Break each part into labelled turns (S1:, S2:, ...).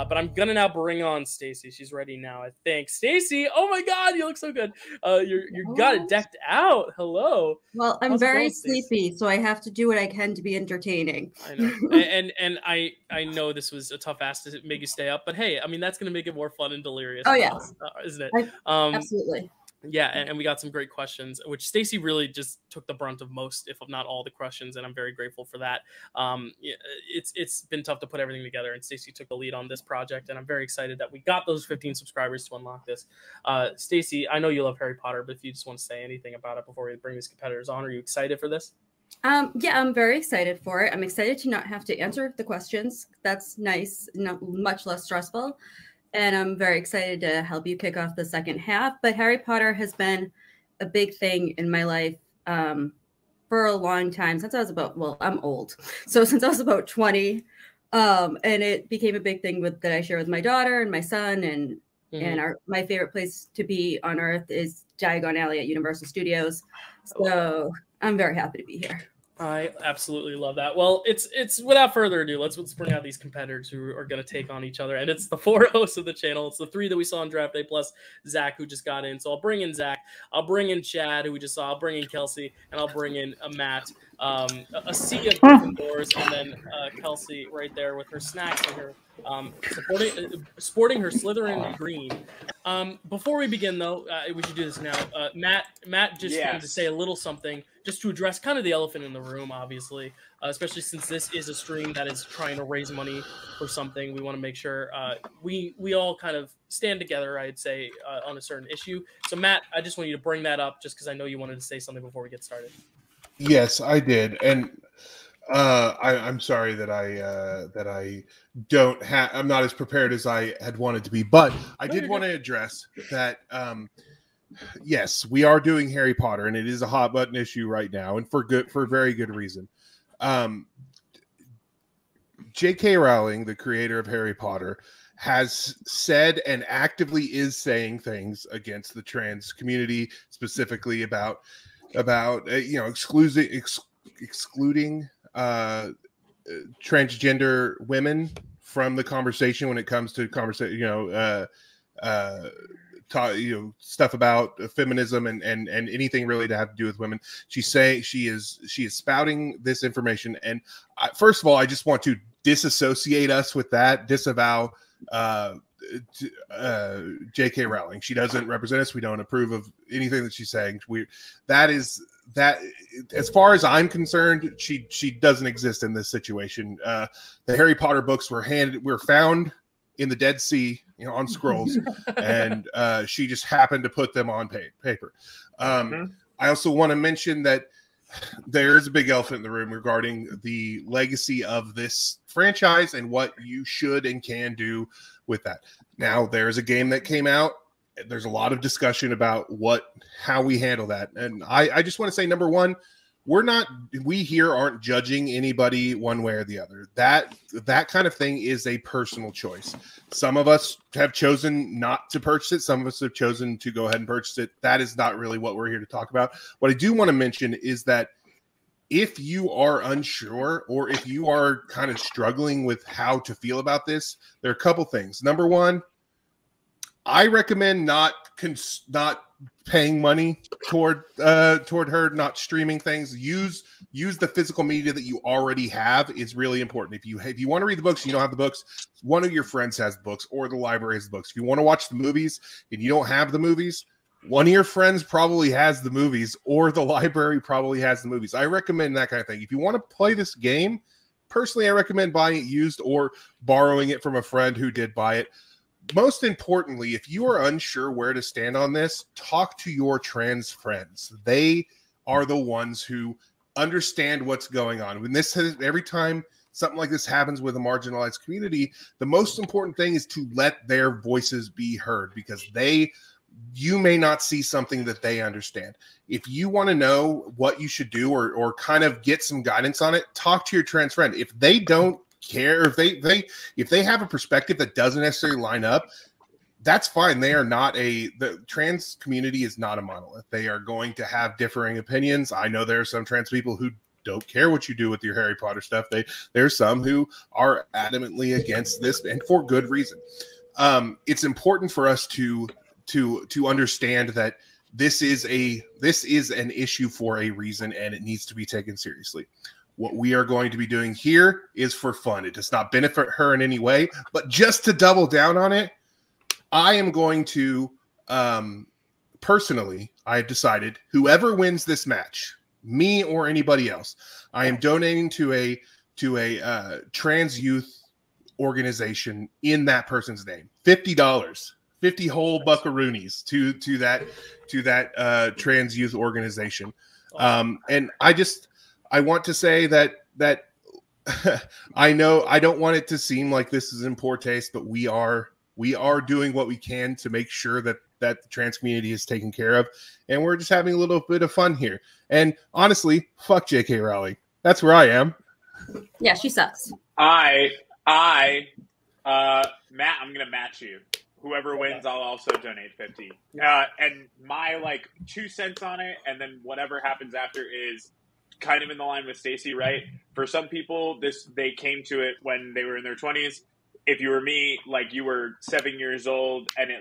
S1: But I'm gonna now bring on Stacy. She's ready now, I think. Stacy, oh my God, you look so good. You got it decked out. Hello.
S2: Well, I'm very sleepy, so I have to do what I can to be entertaining.
S1: I know, and I know this was a tough ask to make you stay up, but hey, I mean that's gonna make it more fun and delirious.
S2: Oh yes,
S1: isn't it?
S2: Absolutely.
S1: Yeah, and we got some great questions, which Stacy really just took the brunt of most, if not all, the questions, and I'm very grateful for that. It's been tough to put everything together, and Stacy took the lead on this project, and I'm very excited that we got those 15 subscribers to unlock this. Stacy, I know you love Harry Potter, but if you just want to say anything about it before we bring these competitors on, are you excited for this?
S2: Yeah, I'm very excited for it. I'm excited to not have to answer the questions. That's nice, much less stressful. And I'm very excited to help you kick off the second half. But Harry Potter has been a big thing in my life for a long time, since I was I'm old. So since I was about 20, and it became a big thing that I share with my daughter and my son. And my favorite place to be on Earth is Diagon Alley at Universal Studios. So I'm very happy to be here.
S1: I absolutely love that. Well, it's without further ado, let's bring out these competitors who are going to take on each other. And it's the 4 hosts of the channel. It's the 3 that we saw on draft day, plus Zach, who just got in. So I'll bring in Zach. I'll bring in Chad, who we just saw. I'll bring in Kelsey, and I'll bring in Matt. A sea of Gryffindors, and then Kelsey right there with her snacks and her sporting her Slytherin green. Before we begin, though, we should do this now. Matt just wanted to say a little something just to address kind of the elephant in the room, obviously, especially since this is a stream that is trying to raise money for something. We want to make sure we all kind of stand together, I'd say, on a certain issue. So, Matt, I just want you to bring that up just because I know you wanted to say something before we get started.
S3: Yes, I did, and I'm sorry that I don't have. I'm not as prepared as I had wanted to be, but I did want to address that. Yes, we are doing Harry Potter, and it is a hot button issue right now, and for very good reason. J.K. Rowling, the creator of Harry Potter, has said and actively is saying things against the trans community, specifically about excluding transgender women from the conversation when it comes to stuff about feminism and anything really to have to do with women. She is spouting this information, and first of all, I just want to disassociate us with that, disavow J.K. Rowling. She doesn't represent us. We don't approve of anything that she's saying. That as far as I'm concerned, she doesn't exist in this situation. The Harry Potter books were found in the Dead Sea, on scrolls, and she just happened to put them on paper. I also want to mention that there is a big elephant in the room regarding the legacy of this franchise and what you should and can do with that. Now, there's a game that came out. There's a lot of discussion about how we handle that. And I just want to say, number one, we here aren't judging anybody one way or the other. That kind of thing is a personal choice. Some of us have chosen not to purchase it. Some of us have chosen to go ahead and purchase it. That is not really what we're here to talk about. What I do want to mention is that if you are unsure or if you are kind of struggling with how to feel about this, there are a couple things. Number one, I recommend not paying money toward her, not streaming things. Use the physical media that you already have is really important. If you want to read the books, you don't have the books, one of your friends has the books or the library has the books. If you want to watch the movies and you don't have the movies, one of your friends probably has the movies or the library probably has the movies. I recommend that kind of thing. If you want to play this game, personally, I recommend buying it used or borrowing it from a friend who did buy it. Most importantly, if you are unsure where to stand on this, talk to your trans friends. They are the ones who understand what's going on. Every time something like this happens with a marginalized community, the most important thing is to let their voices be heard, because you may not see something that they understand. If you want to know what you should do or kind of get some guidance on it, talk to your trans friend. If they don't care, if they have a perspective that doesn't necessarily line up, that's fine. The trans community is not a monolith. They are going to have differing opinions. I know there are some trans people who don't care what you do with your Harry Potter stuff. There's some who are adamantly against this, and for good reason. It's important for us to understand that this is an issue for a reason, and it needs to be taken seriously. What we are going to be doing here is for fun. It does not benefit her in any way, but just to double down on it, I am going to, personally, I have decided whoever wins this match, me or anybody else, I am donating to a trans youth organization in that person's name. $50, 50 whole buckaroonies to that trans youth organization. And I want to say that I know I don't want it to seem like this is in poor taste, but we are doing what we can to make sure that the trans community is taken care of, and we're just having a little bit of fun here. And honestly, fuck J.K. Rowling. That's where I am.
S2: Yeah, she sucks.
S4: Matt, I'm gonna match you. Whoever wins, I'll also donate 50. And my 2 cents on it, and then whatever happens after is kind of in the line with Stacey, right? For some people, they came to it when they were in their 20s. If you were me, you were 7 years old, and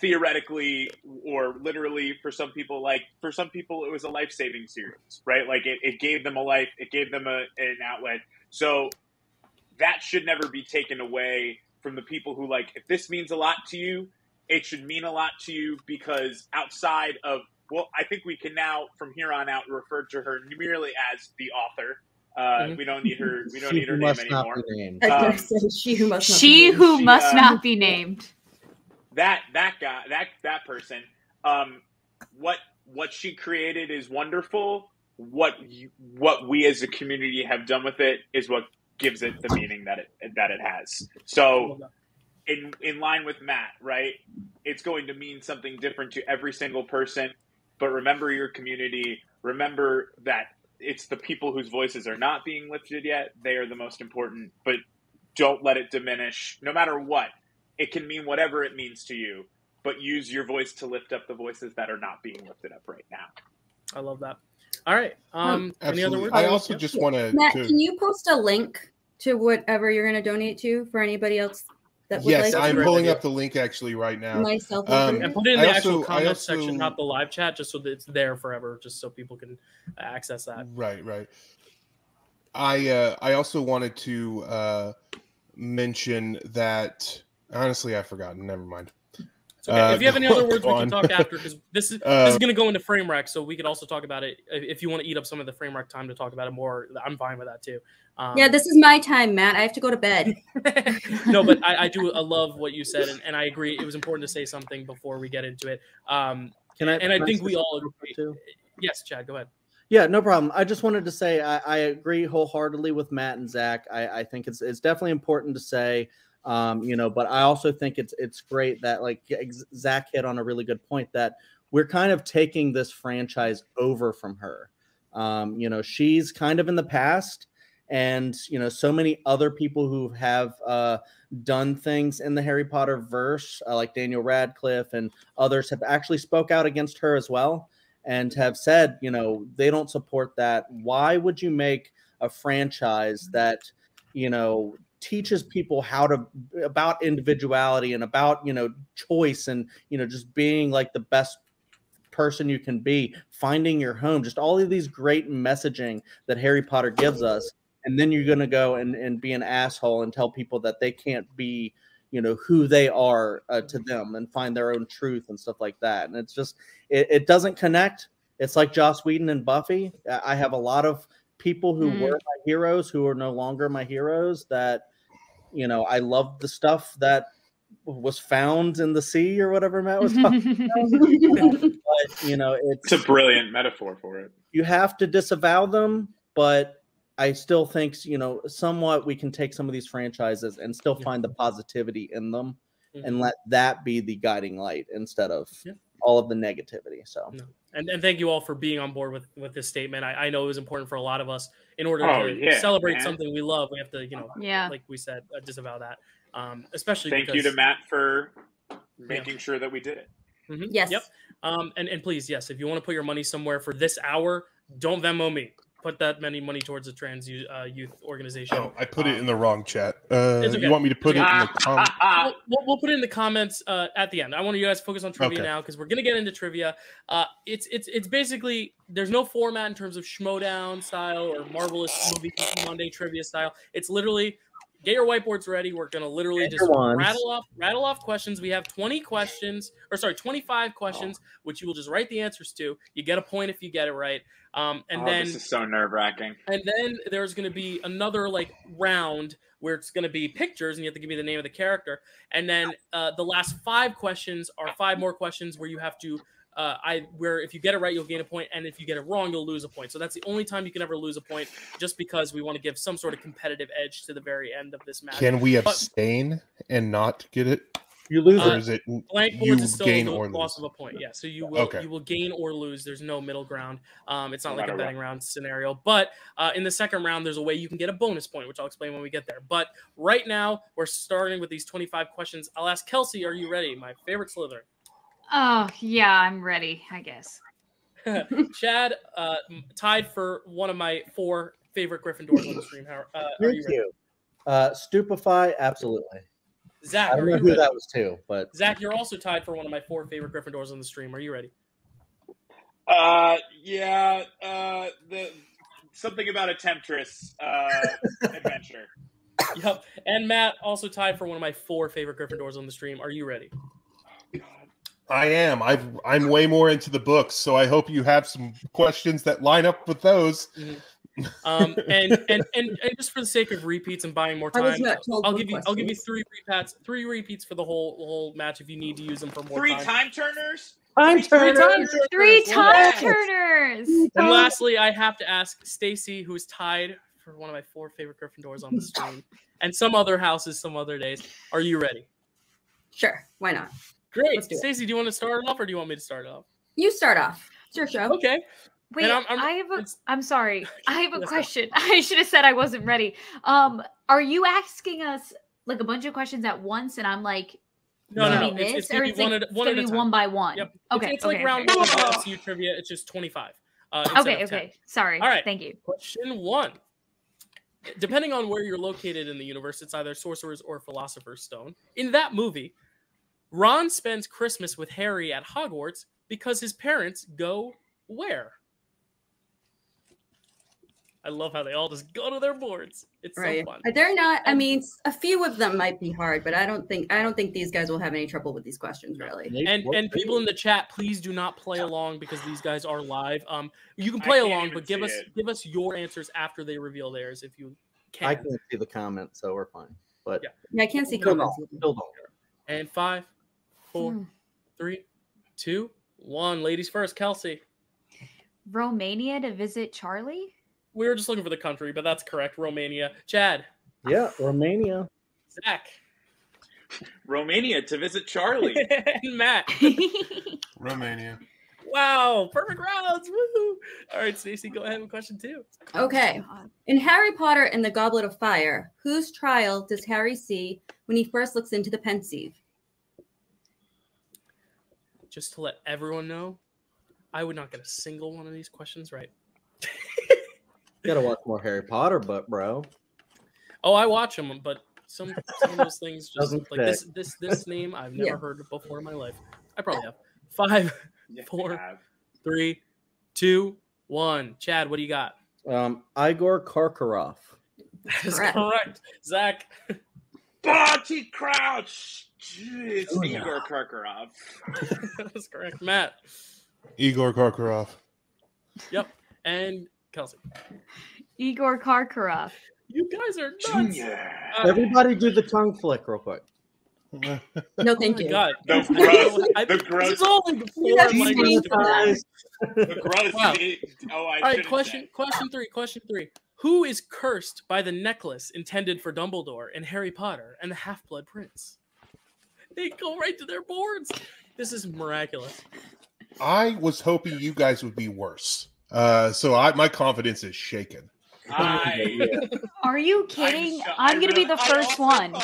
S4: theoretically or literally for some people, it was a life-saving series, right? It gave them a life, it gave them an outlet. So that should never be taken away from the people who if this means a lot to you, it should mean a lot to you, because outside of, I think we can now from here on out refer to her merely as the author. We don't need her. We don't need her name anymore.
S2: She who
S5: must not be named.
S4: That guy, that person. What she created is wonderful. What we as a community have done with it is what gives it the meaning that it has. So, in line with Matt, right? It's going to mean something different to every single person. But remember your community. Remember that it's the people whose voices are not being lifted yet. They are the most important. But don't let it diminish. No matter what, it can mean whatever it means to you. But use your voice to lift up the voices that are not being lifted up right now.
S1: I love that. All right. Any other words?
S3: I also just want to...
S2: Matt, can you post a link to whatever you're going to donate to for anybody else that would
S3: yes,
S2: like
S3: I'm pulling up the link actually right now.
S2: Myself
S1: and put it in the actual comment section, not the live chat, just so that it's there forever, just so people can access that.
S3: Right. I also wanted to mention that, honestly, I've forgotten. Never mind.
S1: Okay. If you have any other words, we can talk after, because this is going to go into frame rec, so we could also talk about it. If you want to eat up some of the frame rec time to talk about it more, I'm fine with that too.
S2: Yeah, this is my time, Matt. I have to go to bed.
S1: No, but I love what you said, and I agree. It was important to say something before we get into it. I think we all agree. Too? Yes, Chad, go ahead.
S6: Yeah, no problem. I just wanted to say I agree wholeheartedly with Matt and Zach. I think it's definitely important to say. But I also think it's great that Zach hit on a really good point that we're kind of taking this franchise over from her. She's kind of in the past, and so many other people who have done things in the Harry Potter verse, like Daniel Radcliffe and others, have actually spoke out against her as well, and have said they don't support that. Why would you make a franchise that teaches people about individuality and about choice and just being the best person you can be, finding your home, just all of these great messaging that Harry Potter gives us, and then you're going to go and be an asshole and tell people that they can't be who they are to them and find their own truth and stuff like that. And it's just it doesn't connect. It's like Joss Whedon and Buffy. I have a lot of people who were my heroes who are no longer my heroes that I love the stuff that was found in the sea or whatever Matt was talking about. But it's
S4: a brilliant metaphor for it.
S6: You have to disavow them, but I still think somewhat we can take some of these franchises and still find the positivity in them and let that be the guiding light instead of all of the negativity. So
S1: and thank you all for being on board with this statement. I know it was important for a lot of us in order to celebrate something we love. We have to like we said, disavow that. Especially
S4: thank you to Matt for making sure that we did it.
S2: Yes.
S1: Yep. And please, yes, if you want to put your money somewhere for this hour, Don't Venmo me. Put that money towards a trans youth organization.
S3: Oh, I put it in the wrong chat.
S1: Okay.
S3: You want me to put it in the comments?
S1: We'll put it in the comments at the end. I want you guys to focus on trivia now because we're gonna get into trivia. It's basically there's no format in terms of Schmodown style or Marvelous Movie Monday trivia style. It's literally get your whiteboards ready. We're gonna literally just rattle off questions. We have 25 questions, which you will just write the answers to. You get a point if you get it right. Then
S4: this is so nerve-wracking.
S1: And then there's going to be another round where it's going to be pictures, and you have to give me the name of the character. And then the last 5 questions are 5 more questions where you have to where if you get it right, you'll gain a point, and if you get it wrong, you'll lose a point. So that's the only time you can ever lose a point, just because we want to give some sort of competitive edge to the very end of this match.
S3: Can we abstain and not get it?
S6: You lose
S3: or is it
S1: blank
S3: you
S1: is still
S3: gain
S1: the
S3: or
S1: loss
S3: lose?
S1: of a point? Yeah, so you will gain or lose. There's no middle ground. It's not like a betting round scenario. But in the second round, there's a way you can get a bonus point, which I'll explain when we get there. But right now, we're starting with these 25 questions. I'll ask Kelsey, are you ready? My favorite Slytherin.
S5: Oh, yeah, I'm ready, I guess.
S1: Chad, tied for one of my 4 favorite Gryffindors on the stream. Are you ready?
S6: Stupefy, absolutely.
S1: Zach,
S6: I don't know who that was too, but
S1: Zach, you're also tied for one of my 4 favorite Gryffindors on the stream. Are you ready?
S4: Something about a temptress adventure.
S1: Yep. And Matt also tied for one of my 4 favorite Gryffindors on the stream. Are you ready?
S3: I am. I'm way more into the books, so I hope you have some questions that line up with those.
S1: Mm-hmm. And just for the sake of repeats and buying more time, I'll give you 3 repeats for the whole match if you need to use them for more
S4: 3
S1: time.
S4: time turners.
S5: Three time turners.
S1: And lastly, I have to ask Stacy, who is tied for one of my 4 favorite Gryffindors on the stream, and some other houses, some other days. Are you ready?
S2: Sure, why not?
S1: Great, Stacy. Do you want to start it off, or do you want me to start it off?
S2: You start off. It's your show.
S1: Okay.
S5: Wait, I'm sorry. I have a question. I should have said I wasn't ready. Are you asking us a bunch of questions at once, and I'm like,
S1: no.
S5: It's gonna be one by one.
S1: Yep.
S5: Okay.
S1: It's like round 1 of MCU trivia. It's just 25.
S5: Okay. Sorry.
S1: All right.
S5: Thank you.
S1: Question 1. Depending on where you're located in the universe, it's either Sorcerer's or Philosopher's Stone. In that movie, Ron spends Christmas with Harry at Hogwarts because his parents go where? I love how they all just go to their boards. It's so fun.
S2: They're not. I mean, a few of them might be hard, but I don't think these guys will have any trouble with these questions, really.
S1: And people in the chat, please do not play along because these guys are live. You can play along, but give us your answers after they reveal theirs if you can.
S6: I can't see the comments, so we're fine. But
S2: yeah, I can't see comments.
S1: And 5, 4, 3, 2, 1. Ladies first, Kelsey.
S5: Romania to visit Charlie?
S1: We were just looking for the country, but that's correct. Romania. Chad.
S6: Yeah, Romania.
S1: Zach.
S4: Romania to visit Charlie.
S1: And Matt.
S3: Romania.
S1: Wow, perfect rounds. Woo! All right, Stacey, go ahead with question 2.
S2: Okay. In Harry Potter and the Goblet of Fire, whose trial does Harry see when he first looks into the Pensieve?
S1: Just to let everyone know, I would not get a single one of these questions right.
S6: You gotta watch more Harry Potter, bro.
S1: Oh, I watch them, but some of those things just
S6: Doesn't
S1: like this name I've never heard of before in my life. I probably have. 5, 4, 3, 2, 1. Chad, what do you got?
S6: Igor Karkaroff.
S1: That is correct. Zach.
S4: Barty Crouch. It's Igor Karkaroff.
S1: That's correct. Matt.
S3: Igor Karkaroff.
S1: Yep. And Kelsey.
S5: Igor Karkaroff.
S1: You guys are nuts.
S6: Everybody do the tongue flick real quick.
S2: No, thank you.
S1: God.
S4: The gross.
S1: This is all in foreign language.
S4: The gross.
S1: Wow. All right, question 3. Who is cursed by the necklace intended for Dumbledore in Harry Potter and the Half-Blood Prince? They go right to their boards. This is miraculous.
S3: I was hoping you guys would be worse. So my confidence is shaken.
S5: Are you kidding? I'm going to be the first one.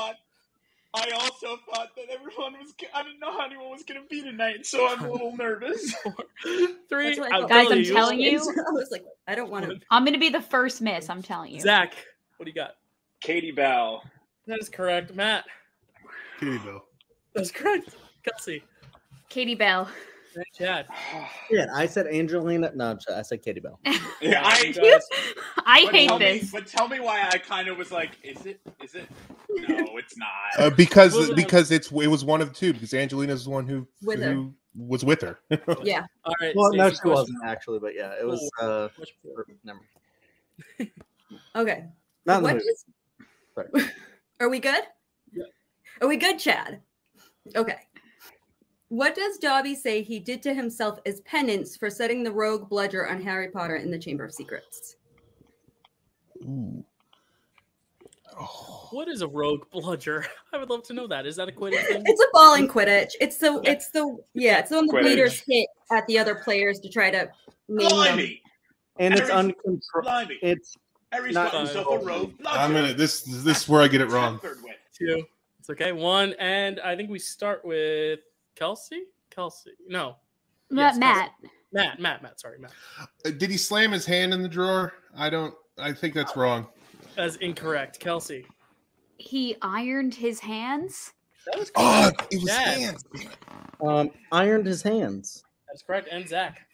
S4: I also thought that everyone was. I didn't know how anyone was going to be tonight, so I'm a little nervous.
S1: 3.
S5: Guys, I'm telling you.
S2: I was like, I don't want to.
S5: I'm going to be the first miss. I'm telling you.
S1: Zach, what do you got?
S4: Katie Bell.
S1: That is correct. Matt.
S3: Katie Bell.
S1: That's correct. Kelsey.
S5: Katie Bell.
S1: And Chad.
S6: Yeah, I said Angelina. No, I said Katie Bell.
S4: Yeah,
S5: I hate this.
S4: But tell me why I kind of was like, is it? No, it's not.
S3: Because it was one of the two. Because Angelina's the one who was with her.
S2: Yeah.
S1: All right.
S6: Well, no,
S1: Stacey,
S6: she wasn't actually, but yeah, it was. Never.
S2: Okay.
S6: Not
S2: What
S6: in the movie.
S2: is- Are we good?
S1: Yeah.
S2: Are we good, Chad? Okay. What does Dobby say he did to himself as penance for setting the rogue bludger on Harry Potter in the Chamber of Secrets?
S3: Ooh.
S1: What is a rogue bludger? I would love to know that. Is that a Quidditch thing?
S2: It's a ball in Quidditch. It's the one the
S4: Quidditch.
S2: leaders hit at the other players to try to name them.
S4: Blimey.
S6: And it's
S4: Harry's-
S6: uncontrolled.
S4: Blimey.
S6: It's
S4: Harry's
S6: not
S4: got himself a rogue.
S3: I'm gonna. This is where I get it wrong.
S4: Tampered with.
S1: 2. It's okay. 1, and I think we start with Kelsey. No. Yes,
S5: Matt.
S1: Matt. Sorry, Matt.
S3: Did he slam his hand in the drawer? I think that's wrong.
S1: That's incorrect. Kelsey.
S5: He ironed his hands.
S1: That was
S3: Oh,
S1: correct.
S3: it was
S1: Chad.
S3: hands.
S6: ironed his hands.
S1: That's correct. And Zach.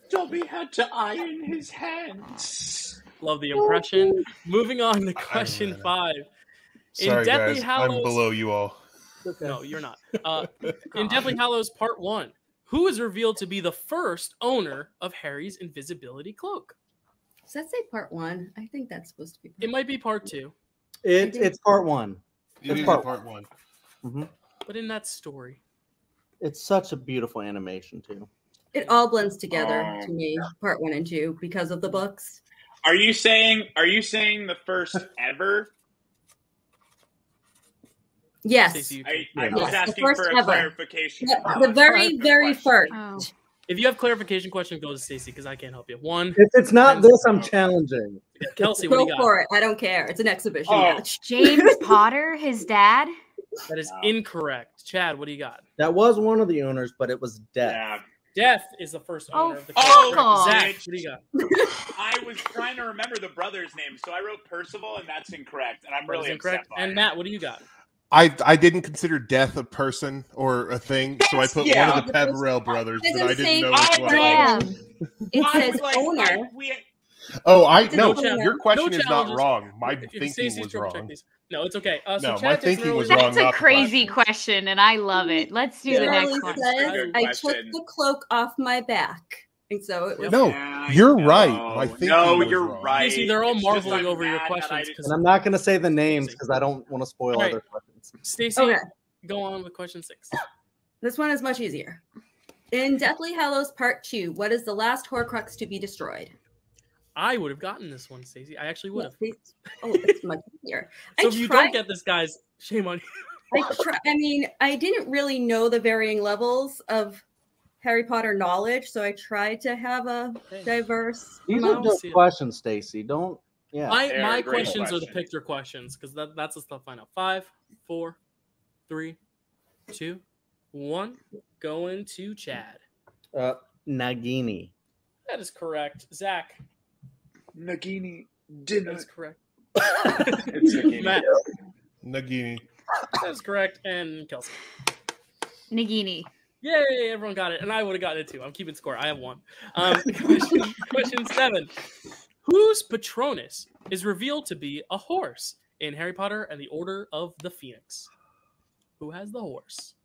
S4: Dobby had to iron his hands.
S1: Love the impression. Moving on to question 5.
S3: Sorry,
S1: Deathly
S3: guys.
S1: Hallows-
S3: I'm below you all.
S1: No, you're not. In Deathly Hallows Part 1, who is revealed to be the first owner of Harry's invisibility cloak?
S2: Does that say part 1? I think that's supposed to be.
S1: It might be Part 2,
S6: It's part 1.
S3: It
S6: It's
S3: is
S6: part
S3: part one.
S6: Mm-hmm.
S1: but in that story.
S6: It's such a beautiful animation too.
S2: It all blends together to me, part 1 and 2, because of the books.
S4: Are you saying the first ever?
S2: Yes.
S1: Stacey,
S4: I was
S2: Yes, the
S4: asking
S2: first
S4: for a
S2: ever.
S4: clarification.
S2: The very, very first.
S5: Oh.
S1: if you have clarification questions, go to Stacey because I can't help you. 1.
S6: If it's not this, I'm challenging.
S1: Kelsey, what do
S2: Go
S1: you got?
S2: for it. I don't care. It's an exhibition
S4: Oh.
S2: match.
S5: James Potter, his dad.
S1: That is incorrect. Chad, what do you got?
S6: That was one of the owners, but it was Death.
S4: Yeah.
S1: Death is the first owner of the
S4: Oh,
S1: cloak. Zach,
S4: bitch.
S1: what do you got?
S4: I was trying to remember the brother's name, so I wrote Percival, and that's incorrect. And I'm
S1: That is
S4: really
S1: incorrect.
S4: upset by
S1: And
S4: it.
S1: Matt, what do you got?
S3: I didn't consider Death a person or a thing, so I put
S4: Yeah.
S3: one of the Peverell brothers,
S2: It
S3: but I
S2: doesn't say-
S3: didn't know which one.
S5: Damn.
S2: It
S4: I
S2: says
S4: was like,
S2: owner.
S3: Oh, I
S2: It's
S3: no.
S2: no challenge.
S3: Your question
S1: No
S3: is not
S1: challenges.
S3: wrong. My
S1: If
S3: thinking
S1: Stacey's
S3: was
S1: triple check
S3: wrong.
S1: these. No, it's okay. So
S3: No,
S1: Chad
S3: my
S1: takes an
S3: thinking
S1: early
S3: was
S1: lead.
S3: wrong.
S5: That's a
S3: not the
S5: crazy
S3: question.
S5: question, and I love it. Let's do the
S2: It
S5: next
S2: literally
S5: one.
S2: says,
S4: Good
S2: I took
S4: question.
S2: the cloak off my back. And so it was.
S3: No,
S4: Yeah,
S3: you're
S4: I
S3: right.
S4: know.
S3: My thinking
S4: No,
S3: was
S4: you're
S3: wrong.
S4: right.
S1: Stacey, they're all
S4: It's just
S1: marveling
S4: I'm
S1: over your
S4: mad that I
S1: questions
S4: didn't-
S6: And I'm not going to say the names because I don't want to spoil
S1: Right.
S6: other questions.
S1: Stacey,
S2: Okay.
S1: go on with question 6.
S2: This one is much easier. In Deathly Hallows Part 2, what is the last Horcrux to be destroyed?
S1: I would have gotten this one, Stacey. I actually would have.
S2: Oh, it's much easier.
S1: So if you don't get this, guys, shame on you.
S2: I didn't really know the varying levels of Harry Potter knowledge, so I tried to have a diverse
S6: These are
S2: amount.
S6: good
S1: see it.
S6: questions, Stacy. Don't. Yeah.
S4: They're
S1: My
S4: a great
S1: questions are the
S4: question.
S1: picture questions because that's the stuff I know. 5, 4, 3, 2, 1. Going to Chad.
S6: Nagini.
S1: That is correct. Zach.
S4: Nagini
S1: That
S4: dinner.
S1: is correct.
S4: It's Nagini.
S1: Matt.
S3: Nagini.
S1: That is correct. And Kelsey.
S5: Nagini.
S1: Yay, everyone got it. And I would have gotten it too. I'm keeping score. I have 1. Question 7. Whose Patronus is revealed to be a horse in Harry Potter and the Order of the Phoenix? Who has the horse?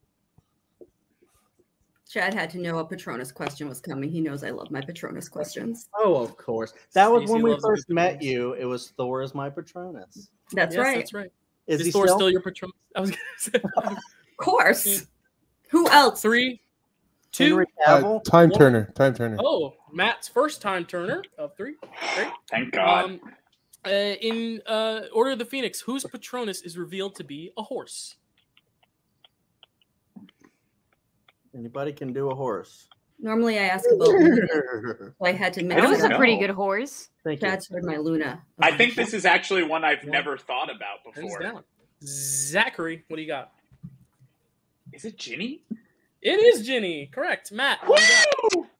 S2: Chad had to know a Patronus question was coming. He knows I love my Patronus questions.
S6: Oh, of course. That was
S1: Stacey
S6: when we
S1: loves a
S6: first
S1: good
S6: met
S1: Patronus.
S6: you. It was Thor as my Patronus.
S2: That's
S1: Yes,
S2: right.
S1: That's right.
S6: Is he
S1: Thor
S6: still?
S1: still your Patronus? I was going to say.
S2: Of course. Who else?
S1: 3, 2.
S6: Henry Cavill?
S3: Time
S1: One.
S3: Turner. Time Turner.
S1: Oh, Matt's first time turner of 3. Great.
S4: Thank God.
S1: In Order of the Phoenix, whose Patronus is revealed to be a horse?
S6: Anybody can do a horse.
S2: Normally I ask about Luna, so I had to mix
S5: That was
S2: it
S5: a
S2: up.
S5: pretty good horse.
S6: Thank you.
S2: Chad's heard my Luna.
S4: I think this is actually one I've
S1: Yeah.
S4: never thought about
S1: Hands
S4: before.
S1: down. Zachary, what do you got?
S4: Is it Ginny?
S1: It is Ginny. Correct. Matt, what do you got?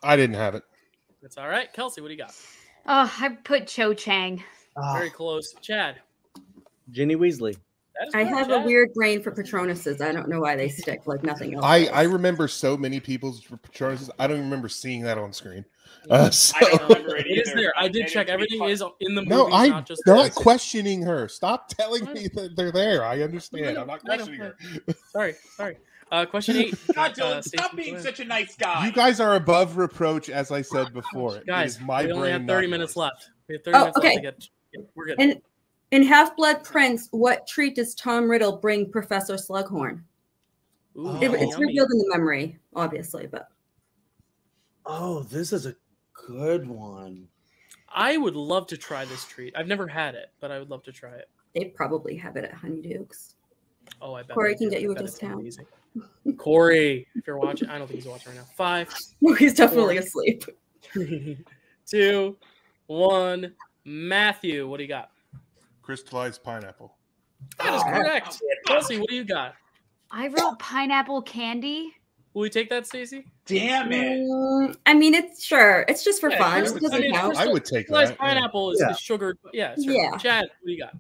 S3: I didn't have it.
S1: That's all right. Kelsey, what do you got?
S5: Oh, I put Cho Chang.
S1: Very close. Chad.
S6: Ginny Weasley.
S1: That is
S2: I
S1: correct,
S2: have
S1: Chad.
S2: a weird brain for Patronuses. I don't know why they stick like nothing else.
S3: I remember so many people's Patronuses. I don't even remember seeing that on screen. So,
S4: I don't remember it
S1: It is
S4: either.
S1: there. I
S4: And
S1: did
S4: it's
S1: check.
S4: pretty
S1: Everything
S4: fun.
S1: is in the movie.
S3: no, I'm
S1: not just
S3: not questioning her. Stop telling me that they're there. I understand. I'm not
S1: I know.
S3: questioning her.
S1: Sorry. Question 8.
S4: God, Dylan,
S1: Stacey,
S4: stop
S1: go
S4: being
S1: ahead.
S4: such a nice guy.
S3: You guys are above reproach, as I said before. It
S1: Guys,
S3: is my
S1: we only
S3: brain,
S1: have 30
S3: not
S1: minutes
S3: yours.
S1: left. We have 30 minutes
S2: okay.
S1: left to get. We're good.
S2: In Half-Blood Prince, what treat does Tom Riddle bring Professor Slughorn?
S1: Ooh,
S2: It's
S1: yummy.
S2: revealed in the memory, obviously, but
S6: Oh, this is a good one.
S1: I would love to try this treat. I've never had it, but I would love to try it.
S2: they probably have it at Honeyduke's.
S1: Oh, I bet.
S2: Corey
S1: they
S2: can
S1: do.
S2: get you
S1: I
S2: a
S1: bet it's
S2: discount.
S1: amazing. Corey, if you're watching, I don't think he's watching right now. 5,
S2: No, he's definitely
S1: 4,
S2: asleep.
S1: 3, 2, 1. Matthew, what do you got?
S3: Crystallized pineapple.
S1: That is correct. Kelsey, what do you got?
S5: I wrote pineapple candy.
S1: Will we take that, Stacey?
S4: Damn it.
S2: I mean, it's sure. It's just for
S1: Yeah,
S2: fun.
S1: I
S2: It
S1: would
S2: doesn't
S1: say it's
S2: count.
S3: I would take
S1: Sliced
S3: that.
S1: pineapple is,
S6: Yeah.
S1: is sugar. Yeah, sure.
S2: Yeah.
S1: Chad, what do you got?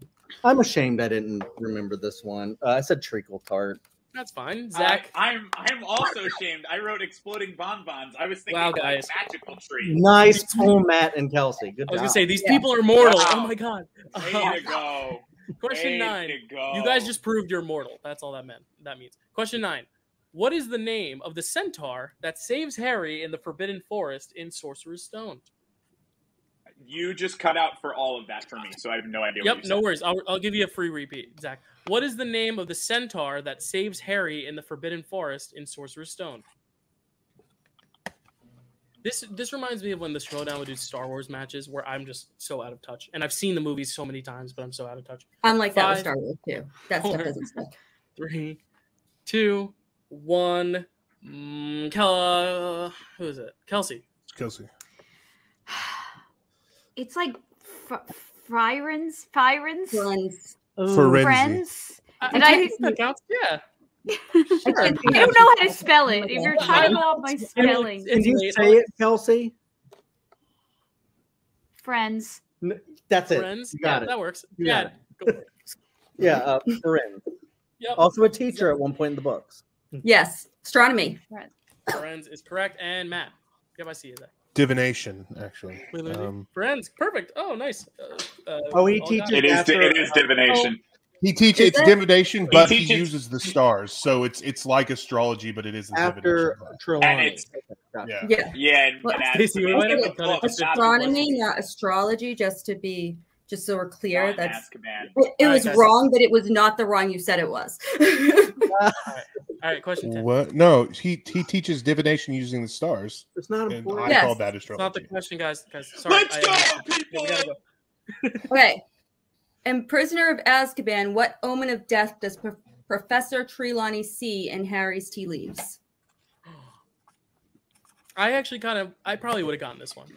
S6: I'm ashamed I didn't remember this one. I said treacle tart.
S1: That's fine. Zach.
S4: I'm also ashamed. I wrote exploding bonbons. I was thinking
S1: Wow,
S4: like
S1: guys.
S4: magical treat.
S6: Nice pull, Matt and Kelsey. Good
S1: I was
S6: job.
S1: gonna say these
S2: Yeah.
S1: people are mortal.
S4: Wow.
S1: Oh my god.
S4: Way to go.
S1: Question
S4: Way
S1: 9.
S4: to go.
S1: You guys just proved you're mortal. That's all that means. Question 9. What is the name of the centaur that saves Harry in the Forbidden Forest in Sorcerer's Stone?
S4: You just cut out for all of that for me, so I have no idea what
S1: Yep,
S4: you said.
S1: no worries. I'll give you a free repeat, Zach. What is the name of the centaur that saves Harry in the Forbidden Forest in Sorcerer's Stone? This reminds me of when the Showdown would do Star Wars matches where I'm just so out of touch. And I've seen the movies so many times, but I'm so out of touch.
S2: I'm like that with
S1: 5,
S2: Star Wars too. That stuff
S1: 4,
S2: doesn't stick.
S1: 3, 2, 1. Who is it? Kelsey.
S3: Kelsey.
S5: It's like Firens. Firens.
S2: Friends.
S3: Forensic.
S5: Friends. Did
S1: I
S5: I?
S1: think that counts. Yeah.
S2: I
S1: Sure.
S2: can't
S5: I don't know how to spell it. If you're trying to go off my
S1: It's-
S5: spelling,
S6: Can you
S1: late.
S6: say it, Kelsey?
S5: friends.
S6: That's it.
S1: Friends.
S6: You got
S1: Yeah,
S6: it.
S1: that works.
S6: You
S1: Yeah.
S6: got
S1: Go for it.
S6: Yeah, Corinne.
S1: Yep.
S6: Also a teacher at one point in the books.
S2: Yes, astronomy.
S1: Friends is correct. And Matt. Yep, I see you there.
S3: Divination, actually.
S1: Friends. Perfect. Oh, nice.
S6: Oh, he
S1: all
S6: teaches-
S1: got
S4: It is divination.
S3: He teaches
S2: Is
S3: it's
S2: it?
S3: divination, but he
S4: teaches-
S3: uses the stars, so it's like astrology, but it is a
S6: After
S3: divination class.
S6: Trelawney.
S4: And it's-
S6: Gotcha.
S3: Yeah.
S2: Yeah,
S4: Yeah, and,
S2: Well,
S4: and as
S1: Stacey, we
S4: the
S1: might have to
S4: book,
S1: cut it to
S4: not the
S2: astronomy,
S4: book.
S2: not astrology. Just so we're clear,
S4: Not
S2: that's
S4: Azkaban.
S2: it
S1: All
S2: was
S1: right, guys.
S2: wrong, but it was not the wrong you said it was.
S1: All right, question 10.
S3: What? No, he teaches divination using the stars,
S6: It's not
S3: and
S6: important.
S3: I
S2: Yes.
S3: call that
S1: It's not the
S3: astrology.
S1: question, guys. Sorry.
S4: Let's go, people!
S1: we gotta go.
S2: Okay. In Prisoner of Azkaban, what omen of death does Professor Trelawney see in Harry's tea leaves?
S1: I probably would have gotten this one.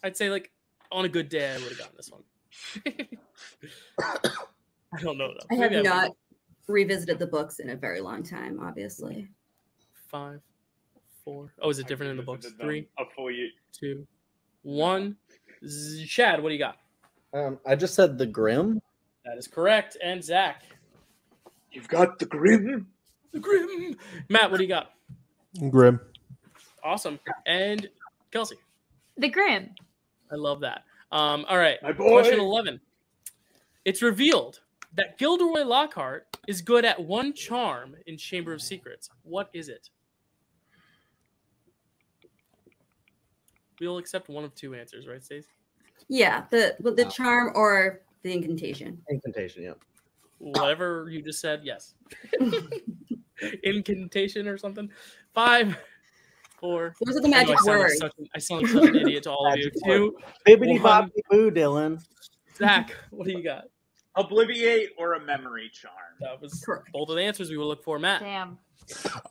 S1: I'd say, like, on a good day, I would have gotten this one. I don't know, though.
S2: I have
S1: Maybe
S2: not revisited the books in a very long time, obviously.
S1: 5, 4. Oh, is it different in the books? 3,
S4: A full year.
S1: 2, 1. Chad, what do you got?
S6: I just said the Grim.
S1: That is correct. And Zach.
S4: You've got the Grim.
S1: The Grim. Matt, what do you got?
S3: Grim.
S1: Awesome. And Kelsey.
S5: The Grim.
S1: I love that. All right.
S4: My boy.
S1: Question 11. It's revealed that Gilderoy Lockhart is good at one charm in Chamber of Secrets. What is it? We'll accept one of two answers, right, Stacey?
S2: Yeah, the charm or the incantation.
S6: Incantation, yeah.
S1: Whatever you just said, yes. Incantation or something. 5, 4.
S2: Those are the magic words.
S1: I sound like such an idiot to all of you.
S6: Magic
S1: 2.
S6: Bibbidi
S1: One.
S6: bobbidi boo, Dylan.
S1: Zach, what do you got?
S4: Obliviate or a memory charm.
S1: That was
S2: Correct.
S1: both of the answers we will look for. Matt.
S5: Damn.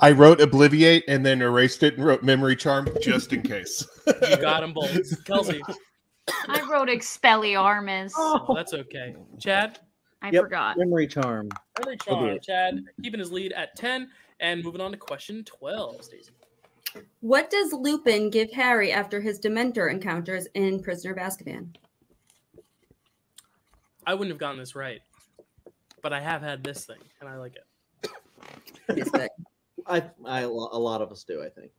S3: I wrote obliviate and then erased it and wrote memory charm just in case.
S1: You got them both. Kelsey.
S5: I wrote Expelliarmus.
S1: Oh, that's okay. Chad?
S5: I forgot.
S6: Memory charm.
S1: Memory charm. Chad keeping his lead at 10. And moving on to question 12, Stacey.
S2: What does Lupin give Harry after his Dementor encounters in Prisoner of Azkaban?
S1: I wouldn't have gotten this right, but I have had this thing, and I like it.
S2: It's good.
S6: A lot of us do, I think.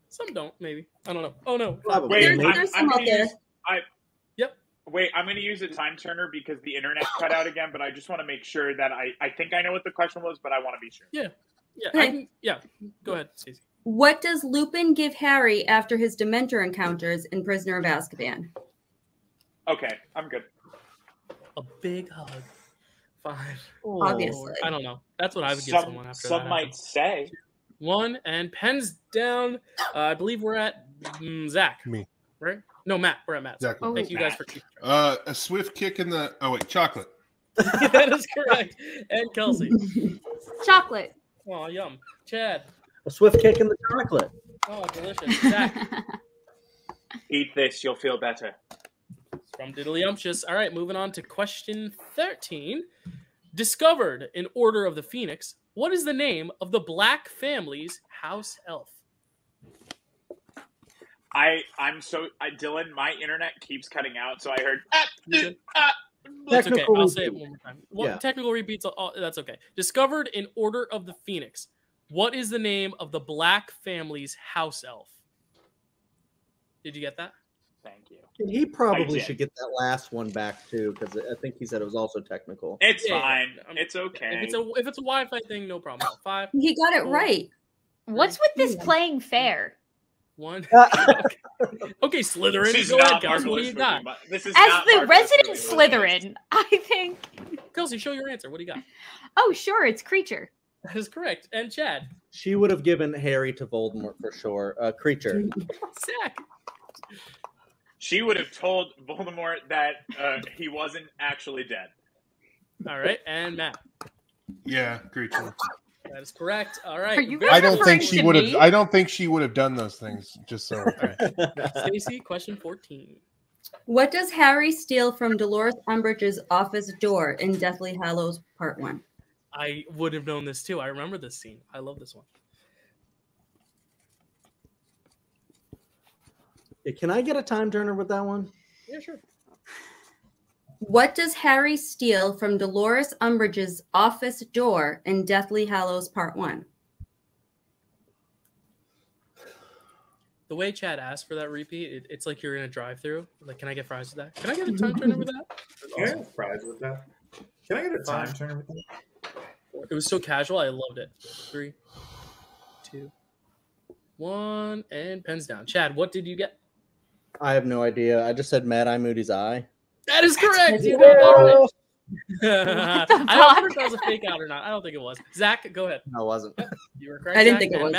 S1: Some don't, maybe. I don't know. Oh, no.
S6: Probably.
S4: Wait,
S2: There's some out there.
S4: Wait, I'm going to use a time turner because the internet cut out again, but I just want to make sure that I think I know what the question was, but I want to be sure.
S1: Yeah. Go ahead, Stacey.
S2: What does Lupin give Harry after his Dementor encounters in Prisoner of Azkaban?
S4: Okay, I'm good.
S1: A big hug. 5.
S2: Obviously.
S1: I don't know. That's what I would give someone after that.
S4: Some might say.
S1: 1, and pens down. I believe we're at Zach.
S3: Me.
S1: Right? No, Matt. We're at Matt.
S3: Exactly.
S5: Oh,
S1: Thank you guys for keeping track.
S3: A swift kick in the. Oh wait, chocolate.
S1: That is correct. And Kelsey.
S5: Chocolate.
S1: Oh, yum. Chad.
S6: A swift kick in the chocolate.
S1: Oh, delicious. Zach.
S4: Eat this, you'll feel better.
S1: From Diddlyumptious. All right, moving on to question 13. Discovered in Order of the Phoenix, what is the name of the Black family's house elf?
S4: Dylan, my internet keeps cutting out, so I heard.
S1: That's okay.
S6: Technical
S1: I'll say it
S6: repeat.
S1: one more time.
S6: Yeah.
S1: Technical repeats. That's okay. Discovered in Order of the Phoenix. What is the name of the Black family's house elf? Did you get that?
S4: Thank you.
S6: He probably should get that last one back too, because I think he said it was also technical.
S4: It's fine. It's okay.
S1: If it's a Wi-Fi thing, no problem. 5.
S2: He got it right.
S5: What's with this playing fair?
S1: 1. Okay, Slytherin.
S4: This is
S1: Go
S4: not
S1: ahead, Kelsey. What do you got?
S4: This is
S5: As
S4: not
S5: the
S4: Marcus
S5: resident
S4: Movie.
S5: Slytherin, I think.
S1: Kelsey, show your answer. What do you got?
S5: Oh, sure, it's creature.
S1: That is correct. And Chad.
S6: She would have given Harry to Voldemort for sure. Creature.
S1: Zach.
S4: She would have told Voldemort that he wasn't actually dead.
S1: All right, and Matt.
S3: Yeah, creature.
S1: That is correct. All right.
S5: Are you guys
S3: I don't
S5: referring
S3: think she
S5: to
S3: would have.
S5: me?
S3: I don't think she would have done those things. Just so.
S1: Stacey, question 14.
S2: What does Harry steal from Dolores Umbridge's office door in Deathly Hallows Part 1?
S1: I would have known this too. I remember this scene. I love this one.
S6: Can I get a time turner with that one?
S1: Yeah, sure.
S2: What does Harry steal from Dolores Umbridge's office door in Deathly Hallows Part 1?
S1: The way Chad asked for that repeat, it's like you're in a drive-through. Like, can I get fries with that? Can I get a time turner with that?
S7: Can I get fries with that? Can I get a time turner with that?
S1: It was so casual. I loved it. 3, 2, 1, and pens down. Chad, what did you get?
S6: I have no idea. I just said Mad Eye Moody's eye.
S1: That is correct. You got that right. I don't know if that was a fake out or not. I don't think it was. Zach, go ahead.
S6: No, it wasn't.
S1: You were correct.
S2: I didn't
S1: Zach,
S2: think it
S1: and
S2: was.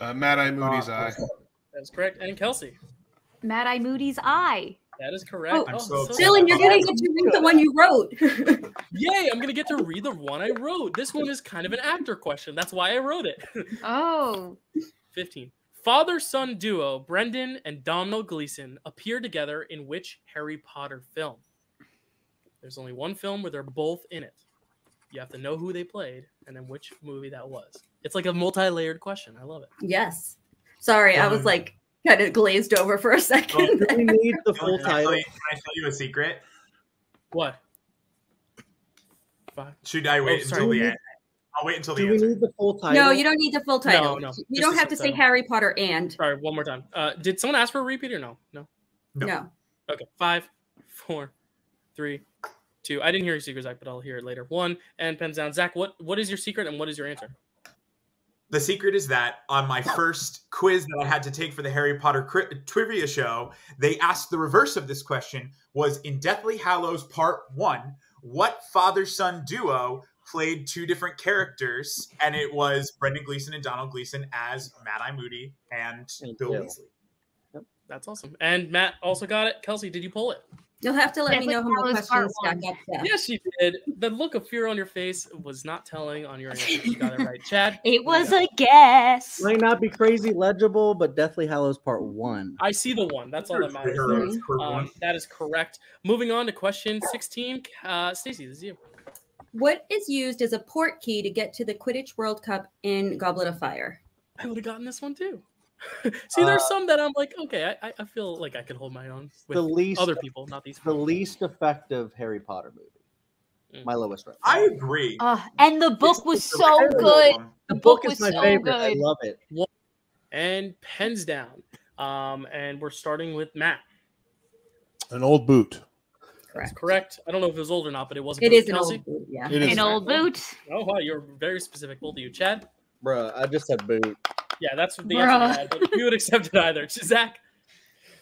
S1: Matt.
S3: Mad Eye Moody's eye.
S1: That's correct. And Kelsey.
S5: Mad Eye Moody's eye.
S1: That is correct.
S2: Oh,
S7: so
S2: Dylan, you're going to get to read the one you wrote.
S1: Yay, I'm going to get to read the one I wrote. This one is kind of an actor question. That's why I wrote it.
S5: Oh.
S1: 15. Father-son duo Brendan and Domhnall Gleeson appear together in which Harry Potter film? There's only one film where they're both in it. You have to know who they played and then which movie that was. It's like a multi-layered question. I love it.
S2: Yes. Sorry, I was like kind of glazed over for a second.
S6: We need the full
S7: Can I
S6: title.
S7: tell you a secret?
S1: What? 5.
S7: Should I wait
S1: sorry.
S7: until the end? I'll wait until the
S6: Do we
S7: answer.
S6: need the full title?
S2: No, you don't need the full title.
S1: No,
S2: You
S1: just
S2: don't
S1: the
S2: have to say
S1: subtitle.
S2: Harry Potter and.
S1: Sorry, one more time. Did someone ask for a repeat or no? No.
S2: No.
S1: Okay. 5, 4, 3, 2. I didn't hear your secret, Zach, but I'll hear it later. 1, and pens down. Zach, what is your secret and what is your answer?
S7: The secret is that on my first quiz that I had to take for the Harry Potter trivia show, they asked the reverse of this question: was in Deathly Hallows Part 1, what father-son duo played two different characters? And it was Brendan Gleeson and Donald Gleeson as Mad Eye Moody and Bill
S6: Bill.
S7: Weasley.
S1: That's awesome. And Matt also got it. Kelsey, did you pull it?
S2: You'll have to let me know how my
S5: Deathly Hallows
S2: questions stack
S5: Part
S2: up. Yeah.
S1: Yes, she did. The look of fear on your face was not telling on your answer. You got it right. Chad?
S5: It was a guess.
S6: Might not be crazy legible, but Deathly Hallows Part 1.
S1: I see the one. That's all that matters.
S7: Heroes,
S2: Mhm.
S7: part one.
S1: That is correct. Moving on to question 16. Stacey, this is you.
S2: What is used as a port key to get to the Quidditch World Cup in Goblet of Fire?
S1: I would have gotten this one too. See, there's some that I'm like, okay, I feel like I could hold my own with
S6: The least
S1: other people, not these.
S6: the least effective Harry Potter movie. My lowest rating.
S7: I agree.
S5: And the book was
S7: It's
S5: so
S7: terrible.
S5: good.
S6: The
S5: book
S6: book
S5: was
S6: is my
S5: so
S6: favorite. I
S5: good.
S6: love it.
S1: And pens down. And we're starting with Matt.
S3: An old boot.
S1: That's correct. I don't know if it was old or not, but it was.
S2: It is an
S1: Kelsey?
S2: old boot, yeah.
S3: It is.
S5: An old boot.
S1: Oh wow, you're very specific. Both of you, Chad.
S6: Bruh, I just said boot.
S1: Yeah, that's the answer I had, but you would accept it either. Zach,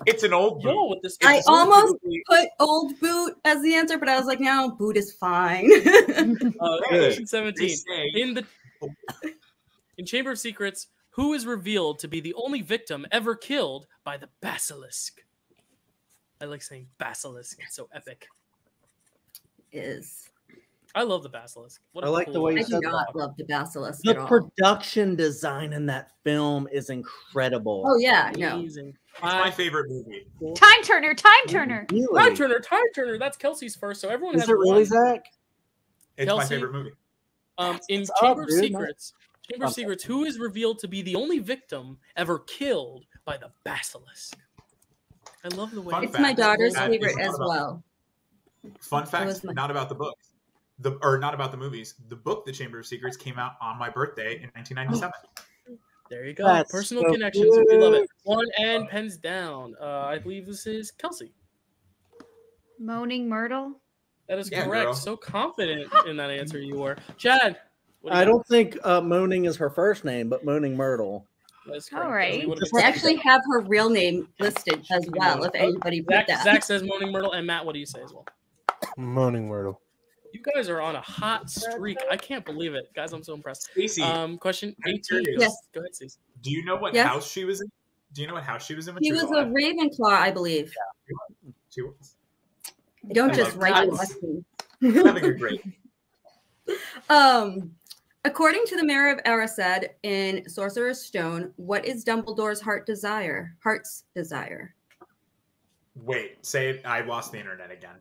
S7: It's an old boot.
S1: yo, with this.
S2: I
S1: it's
S2: almost
S1: really-
S2: put old boot as the answer, but I was like, no, boot is fine.
S1: Question 17.
S7: They say-
S1: In Chamber of Secrets, who is revealed to be the only victim ever killed by the basilisk? I like saying basilisk. It's so epic.
S2: is
S1: I love the basilisk. What a
S6: I like the
S1: cool-
S6: way
S2: I
S6: you
S2: do
S6: said
S2: not
S6: that.
S2: love the basilisk
S6: The
S2: at all.
S6: production design in that film is incredible.
S2: Oh yeah, no.
S1: amazing.
S7: It's my favorite movie.
S5: Time Turner. Time Turner.
S6: Really?
S1: Time Turner. That's Kelsey's first, so everyone
S6: Is
S1: has
S6: it really,
S1: one.
S6: Zach?
S7: It's
S1: Kelsey?
S7: my favorite movie.
S1: In
S6: What's
S1: Chamber
S6: up,
S1: of
S6: dude?
S1: Secrets, Chamber of
S6: Okay.
S1: Secrets, who is revealed to be the only victim ever killed by the basilisk? I love the way
S7: Fun
S2: It's
S7: fact,
S2: my daughter's
S7: that
S2: favorite
S7: is
S2: as
S7: not
S2: well.
S7: Fun
S2: was
S7: fact,
S2: my-
S7: not about the books. Not about the movies. The book, The Chamber of Secrets, came out on my birthday in 1997.
S1: There you go.
S6: That's
S1: Personal
S6: so
S1: connections. We love
S6: good.
S1: it. One and pens down. I believe this is Kelsey.
S5: Moaning Myrtle.
S1: That is
S7: Yeah,
S1: correct.
S7: girl.
S1: So confident in that answer you were. Chad. what do you
S6: I
S1: got?
S6: don't think Moaning is her first name, but Moaning Myrtle.
S1: That's correct.
S5: All right.
S1: Kelsey, what do
S2: I
S1: you
S2: actually have her real name listed as well, if anybody put
S1: Zach,
S2: that.
S1: Zach says Moaning Myrtle, and Matt, what do you say as well?
S3: Moaning Myrtle.
S1: You guys are on a hot streak. I can't believe it, guys. I'm so impressed.
S7: Stacey,
S1: Question
S7: I'm
S1: 18.
S7: curious.
S2: Yes.
S1: Go ahead, Stacey.
S7: do you know what
S2: Yes.
S7: house she was in? Do you know what house she was in when
S2: He
S7: she
S2: was
S7: was
S2: a
S7: alive?
S2: Ravenclaw, I believe.
S7: She was.
S2: I don't
S7: I
S2: just
S7: love
S2: write
S7: that.
S2: questions.
S7: Having a great.
S2: According to the Mirror of Erised in Sorcerer's Stone, what is Dumbledore's heart's desire?
S7: Wait, say it. I lost the internet again.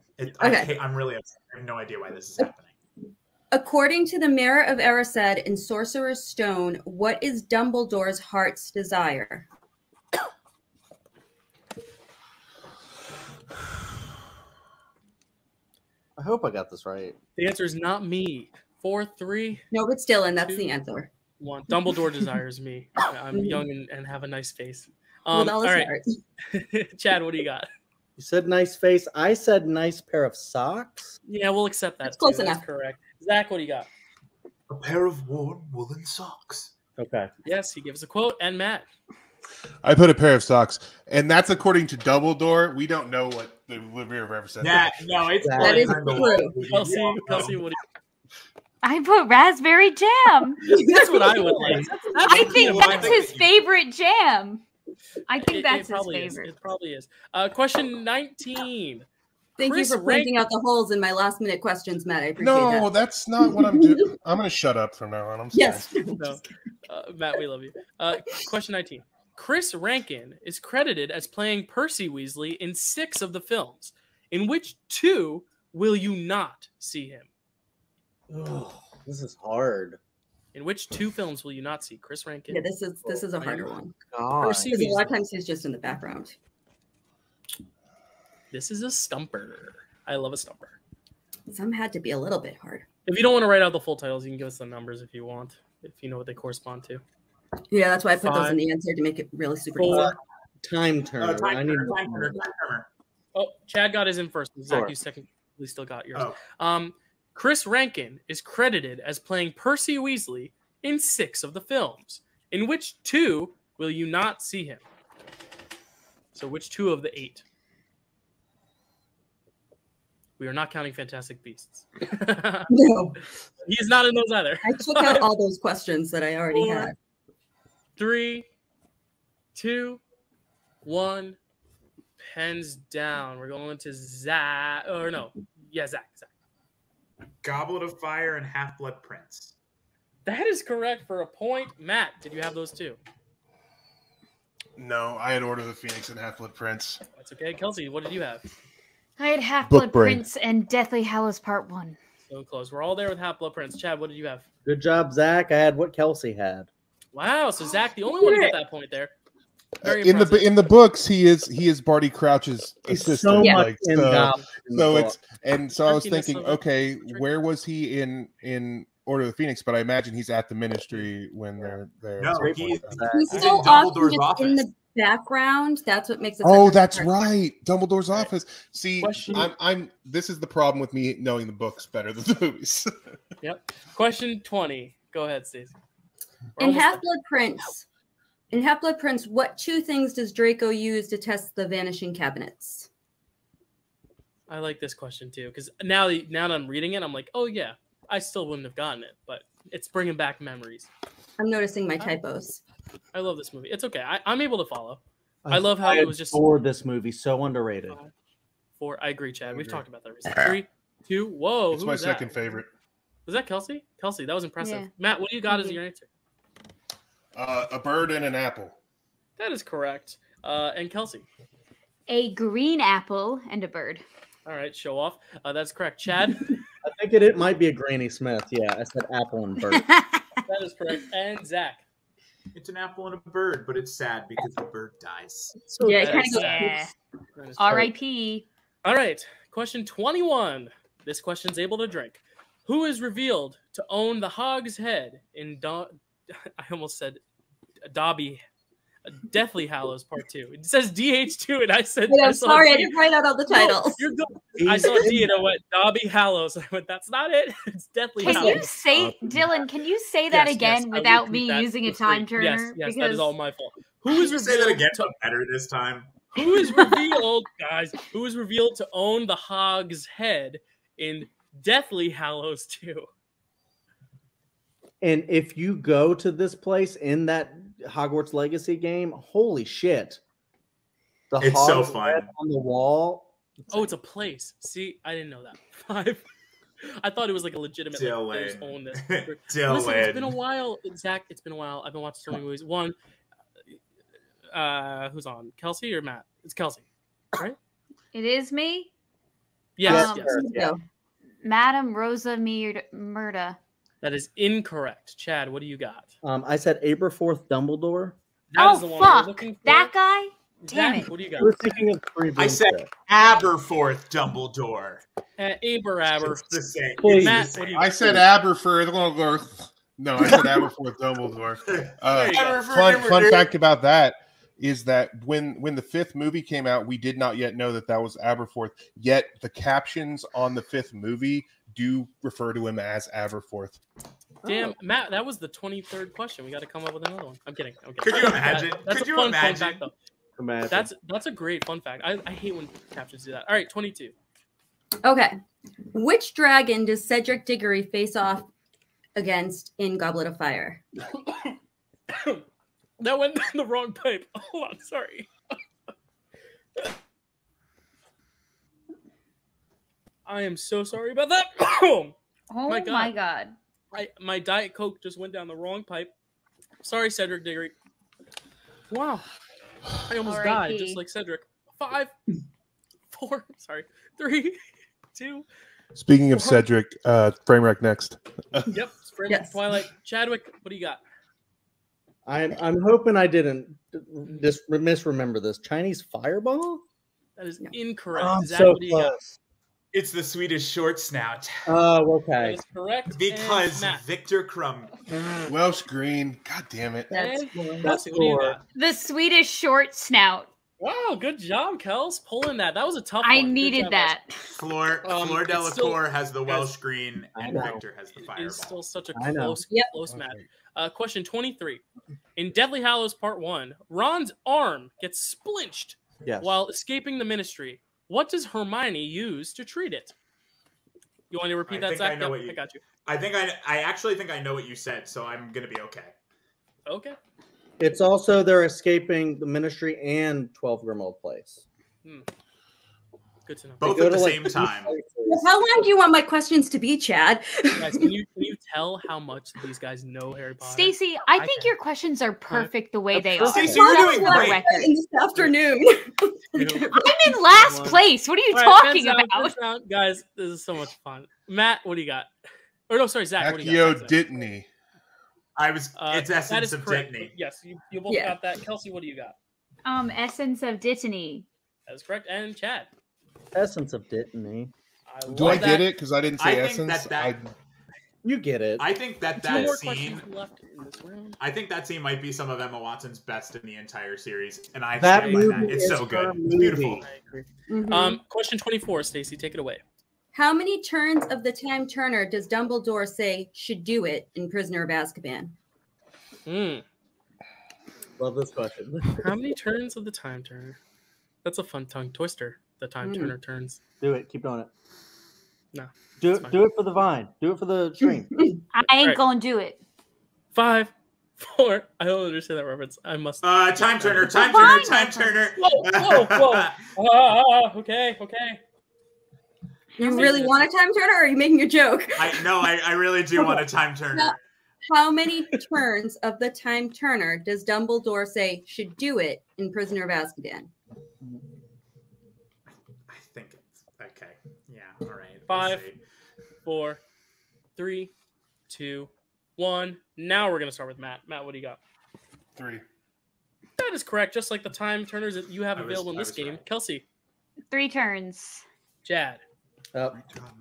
S2: Okay.
S7: I'm really upset. I have no idea why this is happening.
S2: According to the Mirror of Erised in Sorcerer's Stone, what is Dumbledore's heart's desire?
S6: I hope I got this right.
S1: The answer is not me. 4, 3,
S2: No, but still, and that's
S1: Two.
S2: the answer.
S1: 1. Dumbledore desires me. I'm young and have a nice face.
S2: With all
S1: All
S2: his
S1: right.
S2: heart.
S1: Chad, what do you got?
S6: You said nice face. I said nice pair of socks.
S1: Yeah, we'll accept that.
S2: That's close
S1: too. That's
S2: enough.
S1: correct. Zach, what do you got?
S7: A pair of warm woolen socks.
S6: Okay.
S1: Yes, he gives a quote. And Matt.
S3: I put a pair of socks, and that's according to Dumbledore. We don't know what the Mirror of Ever said.
S7: Yeah, no, it's
S6: That
S2: is
S7: behind the
S2: true.
S7: wall.
S1: Kelsey,
S7: Yeah.
S1: Kelsey, what do
S5: I put raspberry jam.
S1: you That's what I would like.
S5: I think
S7: Well, I
S5: that's
S7: think
S5: his
S7: that
S5: favorite jam. I think
S1: It
S5: that's his
S1: probably
S5: favorite.
S1: Is. It probably is. Question 19.
S2: Thank
S1: Chris
S2: you for pointing out the holes in my last minute questions, Matt. I appreciate
S3: No,
S2: that.
S3: that's not what I'm doing. I'm going to shut up from now on. I'm sorry.
S2: Yes.
S1: No. Matt, we love you. Question 19. Chris Rankin is credited as playing Percy Weasley in 6 of the films. In which 2 will you not see him?
S6: Oh, this is hard.
S1: In which 2 films will you not see Chris Rankin?
S2: Yeah, this is a harder one.
S6: God.
S1: Percy
S2: Because a lot of
S1: Weasley.
S2: times he's just in the background.
S1: This is a stumper. I love a stumper.
S2: Some had to be a little bit hard.
S1: If you don't want to write out the full titles, you can give us the numbers if you want, if you know what they correspond to.
S2: Yeah, that's why I put those
S1: 5,
S2: in the answer to make it really super
S1: 4.
S2: easy.
S6: Time turner. I need
S7: time turner.
S1: Oh, Chad got his in first. Zach,
S6: Sure.
S1: you second. We still got yours.
S7: Oh.
S1: Chris Rankin is credited as playing Percy Weasley in 6 of the films. In which 2 will you not see him? So which 2 of the 8? We are not counting Fantastic Beasts.
S2: No,
S1: He is not in those either.
S2: I took out all those questions that I already
S1: 4,
S2: had.
S1: 3, 2, 1. Hands down. We're going to Zach. Or no. Yeah, Zach.
S7: Goblet of Fire and Half-Blood Prince.
S1: That is correct for a point. Matt, did you have those two?
S3: No, I had Order of the Phoenix and Half-Blood Prince.
S1: That's okay. Kelsey, what did you have?
S5: I had Half-Blood
S3: Brain.
S5: Prince and Deathly Hallows Part 1.
S1: So close. We're all there with Half-Blood Prince. Chad, what did you have?
S6: Good job, Zach. I had what Kelsey had.
S1: Wow. So Zach, the only one to get that point there. Very
S3: In
S1: impressive.
S3: the books, he is Barty Crouch's
S6: He's
S3: assistant.
S6: so
S2: Yeah.
S6: much in Goblin in the
S3: So
S6: book.
S3: it's and so I was
S1: Trickiness
S3: thinking,
S1: of it.
S3: okay, where was he in Order of the Phoenix? But I imagine he's at the Ministry when they're there.
S7: No,
S6: Great
S7: he-
S6: point, Zach.
S2: He's
S7: He's
S2: so
S7: in
S2: often
S7: Dumbledore's
S2: just in
S7: office.
S2: the background. That's what makes it.
S3: Oh,
S2: such a
S3: that's
S2: hard-
S3: right. Dumbledore's office. See,
S1: Question-
S3: I'm. This is the problem with me knowing the books better than the movies.
S1: Yep. Question 20. Go ahead, Stacey. We're
S2: In
S1: almost there.
S2: Half-Blood Prince. In Half-Blood Prince, what two things does Draco use to test the vanishing cabinets?
S1: I like this question too because now that I'm reading it, I'm like, oh yeah, I still wouldn't have gotten it, but it's bringing back memories.
S2: I'm noticing my typos.
S1: I love this movie. It's okay. I'm able to follow. I love how it was just
S6: for this movie. So underrated.
S1: I agree, Chad. We've
S3: agree.
S1: talked about that recently. 3, 2, whoa.
S3: It's
S1: who
S3: my
S1: was
S3: second
S1: that?
S3: favorite.
S1: Was that Kelsey? Kelsey, that was impressive.
S2: Yeah.
S1: Matt, what do you got as
S2: Mhm.
S1: your answer?
S3: A bird and an apple.
S1: That is correct. And Kelsey.
S5: A green apple and a bird.
S1: All right, show off. That's correct. Chad.
S6: I think it might be a Granny Smith. Yeah, I said apple and bird.
S1: That is correct. And Zach.
S7: It's an apple and a bird, but it's sad because the bird dies.
S2: Yeah, it
S1: That
S2: kind
S1: is
S2: of goes.
S5: Yeah.
S1: That is correct.
S5: R.I.P.
S1: All right. Question 21. This question's able to drink. Who is revealed to own the Hog's Head in I almost said Dobby Deathly Hallows Part 2. It says DH2 and I said
S2: Wait, I'm
S1: saw
S2: sorry, I
S1: D.
S2: didn't write out all the
S1: No,
S2: titles.
S1: you're good. I saw D and I went Dobby Hallows. I went, that's not it. It's Deathly
S5: Can
S1: Hallows.
S5: you say, Dylan, can you say that
S1: Yes,
S5: again
S1: yes, I
S5: without
S1: will
S5: me
S1: repeat that
S5: using a
S1: for free.
S5: time turner?
S1: Yes, that is all my fault. Who
S7: Can
S1: is
S7: you say that
S1: revealed
S7: again,
S1: to
S7: but better this time?
S1: Who is revealed, guys? Who is revealed to own the Hog's Head in Deathly Hallows 2?
S6: And if you go to this place in that Hogwarts Legacy game, holy shit. The
S7: It's so
S6: Hog's
S7: fun.
S6: head on the wall.
S1: Oh, it's a place. See, I didn't know that. 5. I thought it was like a legitimate like, they just own this. Listen, it's been a while, Zach. It's been a while. I've been watching so many movies. One, who's on? Kelsey or Matt? It's Kelsey, right?
S5: It is me,
S1: Yes,
S5: Um,
S1: yes.
S6: Yeah.
S5: Madam Rosa Murda.
S1: That is incorrect. Chad, what do you got?
S6: I said Aberforth Dumbledore.
S1: That is
S5: Oh,
S1: the one
S5: fuck.
S1: we're looking for.
S5: That guy? Damn
S1: Zach,
S5: it.
S1: what do you
S6: We're
S1: got?
S6: thinking of three.
S7: I said Aberforth Dumbledore.
S1: Aber.
S7: It's the same.
S6: Please.
S1: Matt,
S7: It's the
S1: what do
S7: same.
S1: you
S3: I said Aberforth. No, I said Aberforth Dumbledore.
S1: There you go.
S7: Aberforth
S3: Fun
S7: Dumbledore.
S3: fact about that is that when the 5th movie came out, we did not yet know that was Aberforth. Yet the captions on the 5th movie do refer to him as Aberforth.
S1: Damn, Matt, that was the 23rd question. We got to come up with another one. I'm kidding.
S7: Could you imagine?
S1: That's
S7: Could
S1: a
S7: you
S1: fun
S7: imagine?
S1: fact, though.
S6: Imagine.
S1: That's a great fun fact. I hate when captions do that. All right, 22.
S2: Okay. Which dragon does Cedric Diggory face off against in Goblet of Fire?
S1: That went down the wrong pipe. Hold on, sorry. I am so sorry about that.
S5: Oh
S1: My
S5: my
S1: God.
S5: god.
S1: My Diet Coke just went down the wrong pipe. Sorry, Cedric Diggory. Wow. I almost died,
S5: R.I.P.
S1: just like Cedric. 5, 4, sorry, 3, 2.
S3: Speaking of Cedric, frame wreck next.
S1: Yep. Spring,
S2: Yes.
S1: Twilight. Chadwick, what do you got?
S6: I'm hoping I didn't just misremember this. Chinese fireball?
S1: That is
S2: No.
S1: incorrect.
S6: Oh, I'm
S1: Zach,
S6: so
S1: what do you got?
S6: close.
S7: It's the Swedish short snout.
S6: Oh,
S1: That
S6: okay.
S1: is correct.
S7: Because
S1: And Matt.
S7: Victor Crumb.
S3: Welsh Green. God damn it.
S2: That's
S1: And
S2: cool.
S1: Kelsey, what do you got?
S5: The Swedish short snout.
S1: Wow, good job, Kels, pulling that. That was a tough
S5: I
S1: one. Good
S5: needed
S1: job,
S5: that.
S7: Fleur
S1: it's
S7: Delacour
S1: still-
S7: has the
S1: guys,
S7: Welsh Green,
S6: I
S7: and
S6: know.
S7: Victor has the
S1: It
S7: Fireball.
S1: is still such a
S6: I know.
S1: close,
S2: Yep.
S1: close match. Question 23. In Deathly Hallows Part 1, Ron's arm gets splinched
S6: Yes.
S1: while escaping the Ministry. What does Hermione use to treat it? You want to repeat
S7: I
S1: that,
S7: think
S1: Zach?
S7: I know
S1: Yep,
S7: what you-
S1: I got you.
S7: I actually think I know what you said, so I'm gonna be okay.
S1: Okay.
S6: It's also they're escaping the Ministry and 12 Grimmauld Place.
S1: Good to know.
S7: Both at the same time.
S2: How long do you want my questions to be, Chad?
S1: Guys, can you tell how much these guys know Harry Potter?
S5: Stacey, I think your questions are perfect the way they are.
S7: Stacey, you're doing great.
S2: This afternoon.
S5: I'm in last place. What are you talking about?
S1: Guys, this is so much fun. Matt, what do you got? Or no, sorry, Zach. What do you got?
S3: Accio-Dittany.
S7: It's Essence of
S1: correct.
S7: Dittany.
S1: Yes, you both got that. Kelsey, what do you got?
S5: Essence of Dittany.
S1: That is correct. And Chad.
S6: Essence of Dittany.
S3: Do I get it? Because I didn't say Essence.
S6: You get it.
S7: I think that scene.
S1: Left in this round.
S7: I think that scene might be some of Emma Watson's best in the entire series, and I
S6: That
S7: stand by that.
S6: movie
S7: It's
S6: is
S7: so good.
S6: her
S7: It's beautiful.
S6: movie.
S1: I agree.
S2: Mhm.
S1: Question 24, Stacey, take it away.
S2: How many turns of the time turner does Dumbledore say should do it in Prisoner of Azkaban?
S6: Love this question.
S1: How many turns of the time turner? That's a fun tongue twister. The time turner turns.
S6: Do it. Keep doing it.
S1: No.
S6: Do
S1: it's
S6: it.
S1: fine.
S6: Do it for the vine. Do it for the stream.
S5: I ain't
S1: Right.
S5: gonna do it.
S1: 5, 4. I don't understand that reference. I must.
S7: Time turner. Time turner.
S1: Whoa. Okay.
S2: You really want a time turner, or are you making a joke?
S7: I really do want a time turner.
S2: How many turns of the time turner does Dumbledore say should do it in Prisoner of Azkaban?
S7: I think it's okay. Yeah. All right.
S1: 5, 4, 3, 2, 1. Now we're gonna start with Matt. Matt, what do you got?
S3: 3.
S1: That is correct. Just like the time turners that you have available in this game.
S7: right.
S1: Kelsey,
S5: 3 turns.
S1: Jad,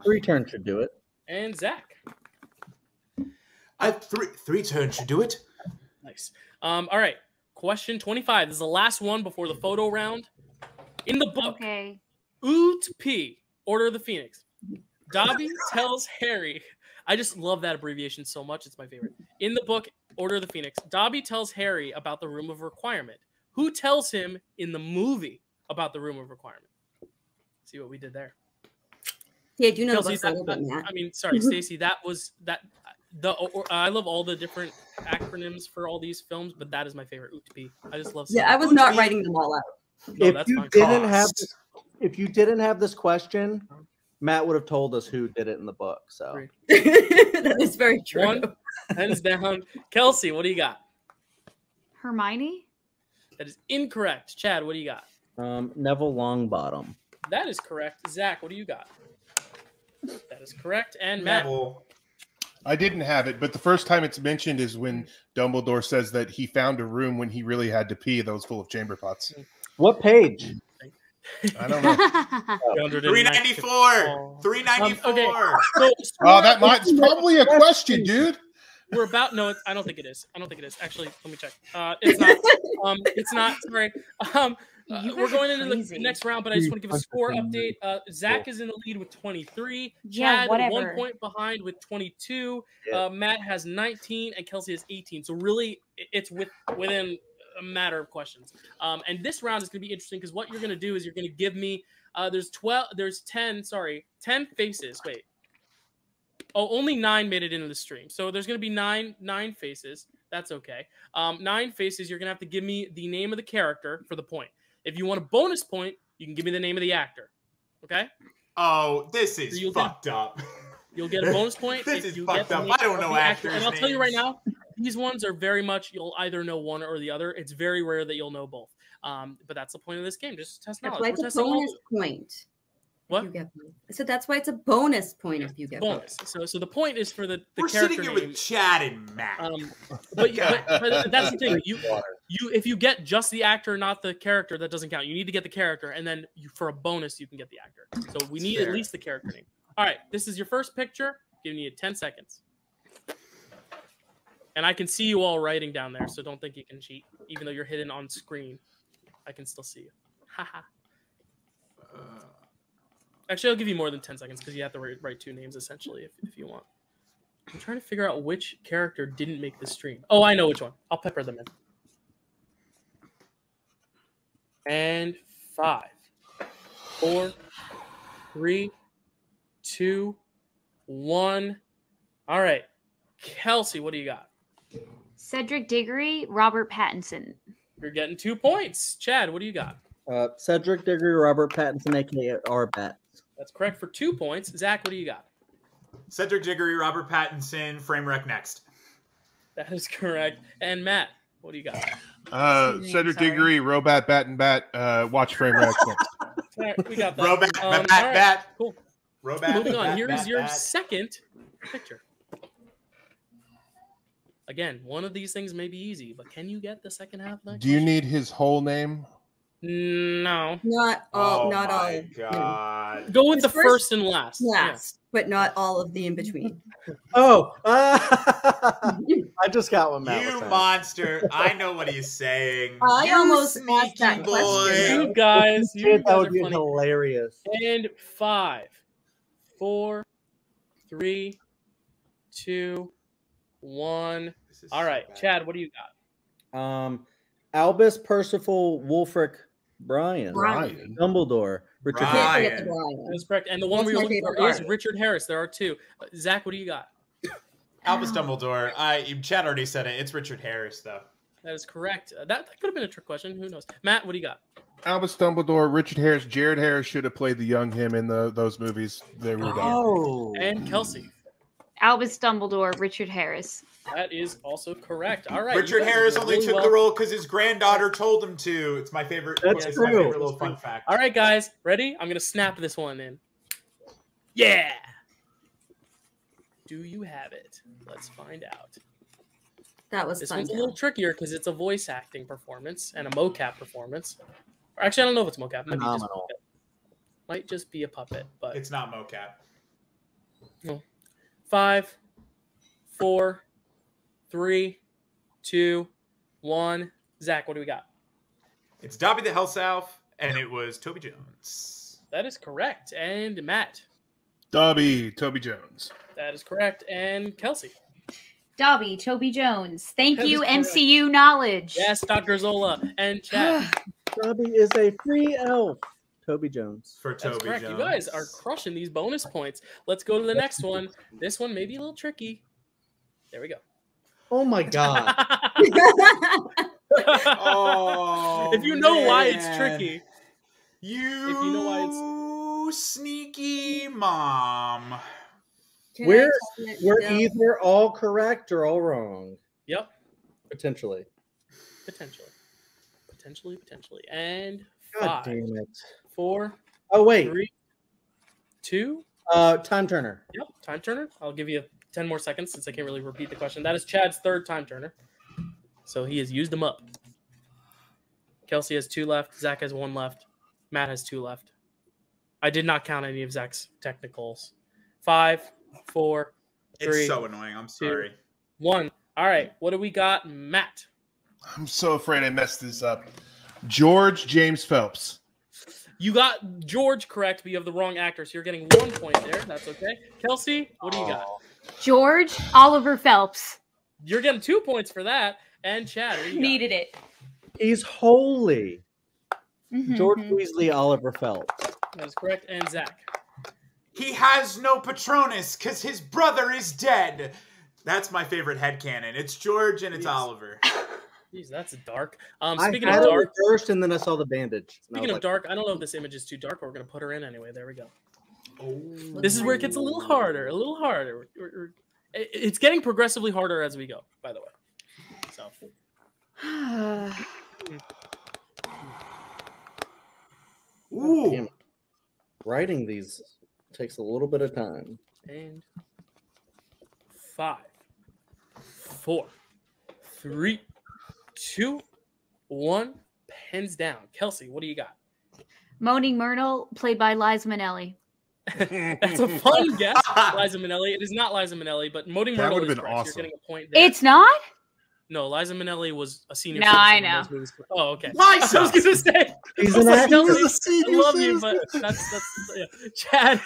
S6: 3 turns should do it.
S1: and Zach.
S7: Three turns should do it.
S1: Nice. All right. Question 25. This is the last one before the photo round. In the book,
S5: Okay.
S1: Oot P, Order of the Phoenix, Dobby tells Harry. I just love that abbreviation so much. It's my favorite. In the book, Order of the Phoenix, Dobby tells Harry about the Room of Requirement. Who tells him in the movie about the Room of Requirement? See what we did there.
S2: Yeah, I do know
S1: Kelsey,
S2: about that.
S1: I mean, sorry, Stacey. That was that. I love all the different acronyms for all these films, but that is my favorite. Oot P. I just love.
S2: Yeah, I was not writing them all out.
S1: No,
S6: If
S1: that's
S6: you
S1: fine.
S6: didn't have this question, Matt would have told us who did it in the book. So
S1: Great.
S2: That is very true.
S1: One, hands down. Kelsey, what do you got?
S5: Hermione?
S1: That is incorrect. Chad, what do you got?
S6: Neville Longbottom.
S1: That is correct. Zach, what do you got? That is correct. And Matt.
S7: Neville.
S3: I didn't have it, but the first time it's mentioned is when Dumbledore says that he found a room when he really had to pee that was full of chamber pots.
S6: What page?
S3: I don't know.
S7: 394. 394.
S1: Okay.
S3: Oh, that's probably a question, dude.
S1: We're about I don't think it is. Actually, let me check. It's not. It's not. Sorry. We're going into the next round, but I just want to give a score update. Zach is in the lead with 23. Chad 1 point behind with 22. Matt has 19, and Kelsey has 18. So really, it's within a matter of questions. And this round is going to be interesting because what you're going to do is you're going to give me. There's 10 faces. Wait. Oh, only 9 made it into the stream. So there's going to be nine faces. That's okay. 9 faces. You're going to have to give me the name of the character for the point. If you want a bonus point, you can give me the name of the actor. Okay?
S7: Oh, this is fucked up.
S1: You'll get a bonus point.
S7: This is fucked up. I don't know actors'
S1: And I'll tell you right
S7: names.
S1: now, these ones are very much, you'll either know one or the other. It's very rare that you'll know both. But that's the point of this game. Just test
S2: That's
S1: knowledge.
S2: why it's a bonus point.
S1: What?
S2: You get so that's why it's a bonus point if you get
S1: bonus. So the point is for the
S7: We're
S1: character
S7: sitting here
S1: name.
S7: with Chad and Matt.
S1: But that's the thing. You if you get just the actor, not the character, that doesn't count. You need to get the character, and then for a bonus, you can get the actor. So we need at least the character name. All right, this is your first picture. Giving you 10 seconds. And I can see you all writing down there, so don't think you can cheat. Even though you're hidden on screen, I can still see you. Haha. Actually, I'll give you more than 10 seconds because you have to write 2 names, essentially, if you want. I'm trying to figure out which character didn't make the stream. Oh, I know which one. I'll pepper them in. And 5, 4, 3, 2, 1. All right. Kelsey, what do you got?
S5: Cedric Diggory, Robert Pattinson.
S1: You're getting 2 points. Chad, what do you got?
S6: Cedric Diggory, Robert Pattinson, aka R-Bat.
S1: That's correct for 2 points. Zach, what do you got?
S7: Cedric Diggory, Robert Pattinson, Framerec next.
S1: That is correct. And Matt, what do you got?
S3: Cedric Diggory, Robat, Bat and Bat. Watch frame next.
S1: All right, we got that.
S7: Robat,
S1: All
S7: bat.
S1: Cool.
S7: Robat,
S1: Moving on.
S7: bat,
S1: Here is
S7: bat,
S1: your
S7: bat.
S1: second picture. Again, one of these things may be easy, but can you get the second half of that?
S3: Do you need his whole name?
S1: No.
S2: Not all.
S7: Oh
S2: not
S7: my
S2: all.
S7: God.
S1: Go with
S2: His
S1: the first and last.
S2: Last, but not all of the in between.
S6: Oh, I just got one. Matt was
S7: You
S6: saying.
S7: monster. I know what he's saying.
S2: I
S7: You
S2: almost asked
S7: sneaky
S2: that
S7: boy.
S2: question.
S1: You guys, you
S6: That
S1: guys
S6: would
S1: are
S6: be
S1: funny.
S6: hilarious.
S1: And 5, 4, 3, 2, 1.
S7: This is
S1: All
S7: so
S1: right,
S7: bad.
S1: Chad, what do you got?
S6: Albus Percival Wulfric Brian.
S3: Brian.
S6: Dumbledore. Richard
S7: Brian.
S2: Can't
S6: Harris.
S2: forget the Brian.
S1: That's correct. And the one
S2: That's
S1: we were
S2: my
S1: looking for
S2: favorite
S1: is
S2: part.
S1: Richard Harris. There are 2. Zach, what do you got?
S7: Albus Dumbledore. Chad already said it. It's Richard Harris, though.
S1: That is correct. That could have been a trick question. Who knows? Matt, what do you got?
S3: Albus Dumbledore, Richard Harris, Jared Harris should have played the young him in those movies. They were done.
S6: Oh.
S1: And Kelsey.
S5: Albus Dumbledore, Richard Harris.
S1: That is also correct. All right. you
S7: Richard
S1: guys
S7: Harris
S1: did
S7: only
S1: really
S7: took
S1: well.
S7: the role because his granddaughter told him to. It's my favorite.
S6: That's
S7: it's my
S6: true.
S7: favorite little fun fact.
S1: All right, guys. Ready? I'm going to snap this one in. Yeah. Do you have it? Let's find out.
S2: That was
S1: This
S2: fun.
S1: one's a little trickier because it's a voice acting performance and a mocap performance. Or actually, I don't know if it's mocap. Maybe just
S6: Phenomenal.
S1: puppet. Might just be a puppet, but
S7: It's not mocap.
S1: 5, 4, 3, 2, 1. Zach, what do we got?
S7: It's Dobby the Hell South, and it was Toby Jones.
S1: That is correct. And Matt,
S3: Toby Jones.
S1: that is correct. And Kelsey.
S5: Dobby, Toby Jones. Thank
S1: That
S5: you,
S1: is correct.
S5: MCU knowledge.
S1: Yes, Dr. Zola. And Chad.
S6: Dobby is a free elf. Toby Jones.
S7: For
S1: That's
S7: Toby
S1: correct.
S7: Jones.
S1: You guys are crushing these bonus points. Let's go to the next one. This one may be a little tricky. There we go.
S6: Oh my god.
S7: Oh,
S1: if you know why it's
S7: man.
S1: tricky.
S7: You
S1: know why
S7: sneaky mom.
S2: Can
S6: We're
S2: I comment
S6: we're
S2: still?
S6: either all correct or all wrong.
S1: Yep.
S6: Potentially.
S1: Potentially. And
S6: God
S1: 5,
S6: damn it.
S1: 4,
S6: Oh wait.
S1: 3, 2.
S6: Time Turner.
S1: Yep. Time turner. I'll give you 10 more seconds since I can't really repeat the question. That is Chad's third time turner. So he has used them up. Kelsey has 2 left. Zach has 1 left. Matt has 2 left. I did not count any of Zach's technicals. 5, 4, 3,
S7: It's so annoying. I'm sorry.
S1: 1. All right. What do we got, Matt?
S3: I'm so afraid I messed this up. George James Phelps.
S1: You got George correct, but you have the wrong actor, so you're getting 1 point there. That's okay. Kelsey, what do you got?
S5: George Oliver Phelps.
S1: You're getting 2 points for that. And Chad, what do you got?
S5: Needed it.
S6: He's holy.
S5: Mhm,
S6: George
S5: mhm.
S6: Weasley Oliver Phelps.
S1: That is correct. And Zach.
S7: He has no Patronus because his brother is dead. That's my favorite headcanon. It's George and it's
S1: Jeez.
S7: Oliver.
S1: Jeez, that's dark.
S6: I
S1: Speaking
S6: had
S1: of
S6: it
S1: dark,
S6: first, and then I saw the bandage. And I
S1: speaking
S6: was
S1: of
S6: like,
S1: dark, I don't know if this image is too dark, but we're gonna put her in anyway. There we go.
S7: Oh.
S1: This is where it gets a little harder. It's getting progressively harder as we go. By the way. So
S7: Ooh.
S6: damn it. Writing these takes a little bit of time.
S1: and 5, 4, 3, 2, 1. Pens down. Kelsey, what do you got?
S5: Moaning Myrtle, played by Liza Minnelli.
S1: That's a fun guess, Liza Minnelli. It is not Liza Minnelli, but Moaning
S3: That
S1: Myrtle
S3: would've
S1: is
S3: been
S1: correct.
S3: awesome.
S1: You're getting a point there.
S5: It's not?
S1: No, Liza Minnelli was a senior
S5: No,
S1: citizen
S5: I
S1: in
S5: know.
S1: those movies. Oh, okay.
S7: Liza!
S1: I was gonna say.
S6: He's
S1: I was
S6: an
S1: like,
S6: actor.
S1: Kelsey, I love you, but that's yeah. Chad,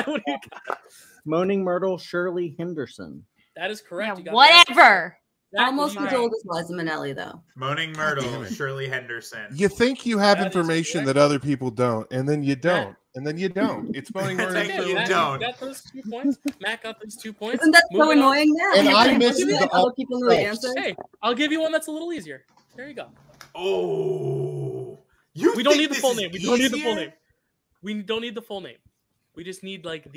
S1: what do you got?
S6: Moaning Myrtle, Shirley Henderson.
S1: That is correct.
S5: Yeah,
S1: You got that.
S5: whatever.
S1: Zach,
S2: Almost
S1: what do
S2: as
S1: you got?
S2: old as Liza Minnelli, though.
S7: Moaning
S3: damn
S7: Myrtle,
S3: it.
S7: Shirley Henderson.
S3: You think you have
S1: That is
S3: information
S1: correct.
S3: that other people don't, and then you don't, and then you don't. It's Moaning
S7: That's
S3: Myrtle.
S7: like
S1: Okay,
S7: you
S1: Matt,
S7: don't.
S1: got those 2 points. Matt got those 2 points.
S2: Isn't that so
S1: Moving on.
S2: annoying now?
S3: And I
S2: can't
S3: missed
S2: believe
S3: the
S2: it. Other people know the answer.
S1: Hey, I'll give you one that's a little easier. There you go.
S7: Oh.
S1: We don't need the full name. We don't need the full name. We don't need the full name. We just need like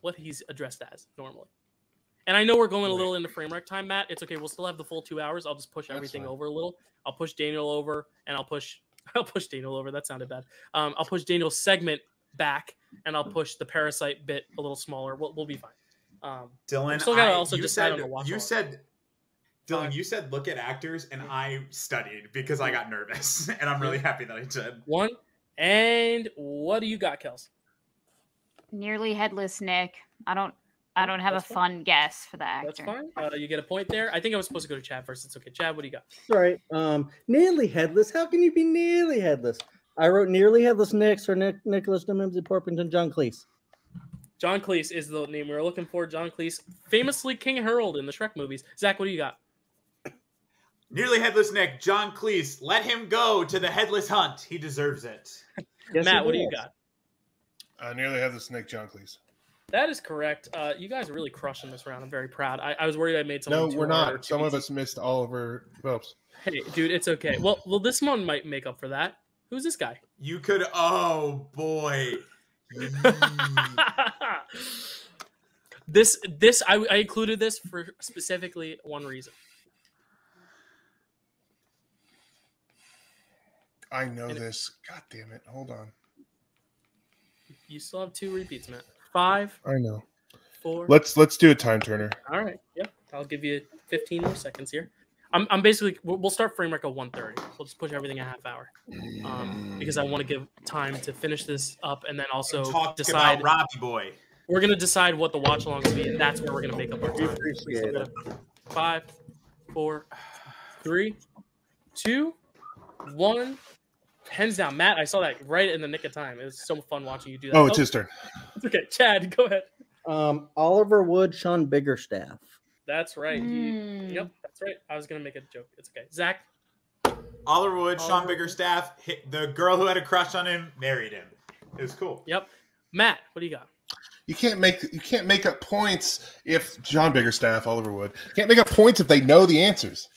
S1: what he's addressed as normally. And I know we're going a little into frame rec time, Matt. It's okay. We'll still have the full 2 hours. I'll just push everything over a little. I'll push Daniel over, and I'll push Daniel over. That sounded bad. I'll push Daniel's segment back, and I'll push the Parasite bit a little smaller. We'll be fine.
S7: Dylan,
S1: still gotta also decide on the watch.
S7: Dylan, you said look at actors, and I studied because I got nervous, and I'm really happy that I did. 1,
S1: and what do you got, Kels?
S5: Nearly Headless Nick. I don't have a fun guess for the actor.
S1: That's fine. You get a point there. I think I was supposed to go to Chad first. It's okay. Chad, what do you got?
S6: Sorry. Nearly Headless. How can you be nearly headless? I wrote Nearly Headless Nick or Nicholas Mimsy Porpington, John Cleese.
S1: John Cleese is the name we were looking for. John Cleese, famously King Harold in the Shrek movies. Zach, what do you got?
S7: Nearly Headless Nick, John Cleese. Let him go to the headless hunt. He deserves it.
S6: Yes,
S1: Matt, what do you got?
S3: Nearly Headless Nick, John Cleese.
S1: That is correct. You guys are really crushing this round. I'm very proud. I was worried I made some.
S3: No, we're not. Some of us missed Oliver Phelps.
S1: Hey, dude, it's okay. Well, this one might make up for that. Who's this guy?
S7: You could. Oh boy.
S1: I included this for specifically one reason.
S3: I know this. God damn it! Hold on.
S1: You still have 2 repeats, Matt. 5.
S3: I know.
S1: 4.
S3: Let's do a time turner.
S1: All right. Yep. I'll give you 15 more seconds here. I'm basically we'll start frame rec at 1:30. We'll just push everything a half hour, because I want to give time to finish this up and then also decide.
S7: About Robbie Boy.
S1: We're gonna decide what the watch alongs will be, and that's where we're gonna make up our time.
S6: Appreciate it.
S1: 5, 4, 3, 2, 1. Hands down, Matt. I saw that right in the nick of time. It was so fun watching you do that.
S3: Oh, it's his turn.
S1: It's okay, Chad, go ahead.
S6: Oliver Wood, Sean Biggerstaff.
S1: That's right. Yep, that's right. I was gonna make a joke. It's okay. Zach.
S7: Oliver Wood, Sean Biggerstaff. The girl who had a crush on him married him. It was cool.
S1: Yep. Matt, what do you got?
S3: You can't make up points if John Biggerstaff, Oliver Wood. You can't make up points if they know the answers.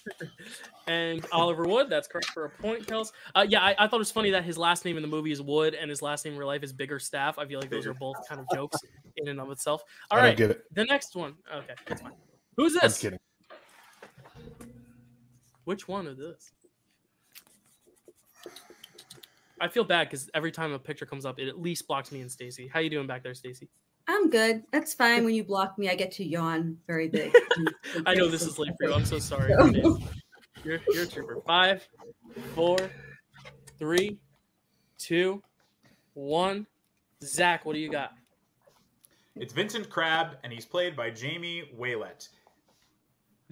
S1: And Oliver Wood, that's correct for a point, Kels. Yeah, I thought it was funny that his last name in the movie is Wood and his last name in real life is Biggerstaff. I feel like those are both kind of jokes in and of itself. All right,
S3: get it.
S1: The next one. Okay, that's fine. Who's this?
S3: I'm kidding.
S1: Which one is this? I feel bad because every time a picture comes up, it at least blocks me and Stacy. How you doing back there, Stacy?
S2: I'm good. That's fine. When you block me, I get to yawn very big.
S1: I know this is late for you. I'm so sorry. You're a trooper. 5, 4, 3, 2, 1. Zach, what do you got?
S7: It's Vincent Crabbe, and he's played by Jamie Waylett.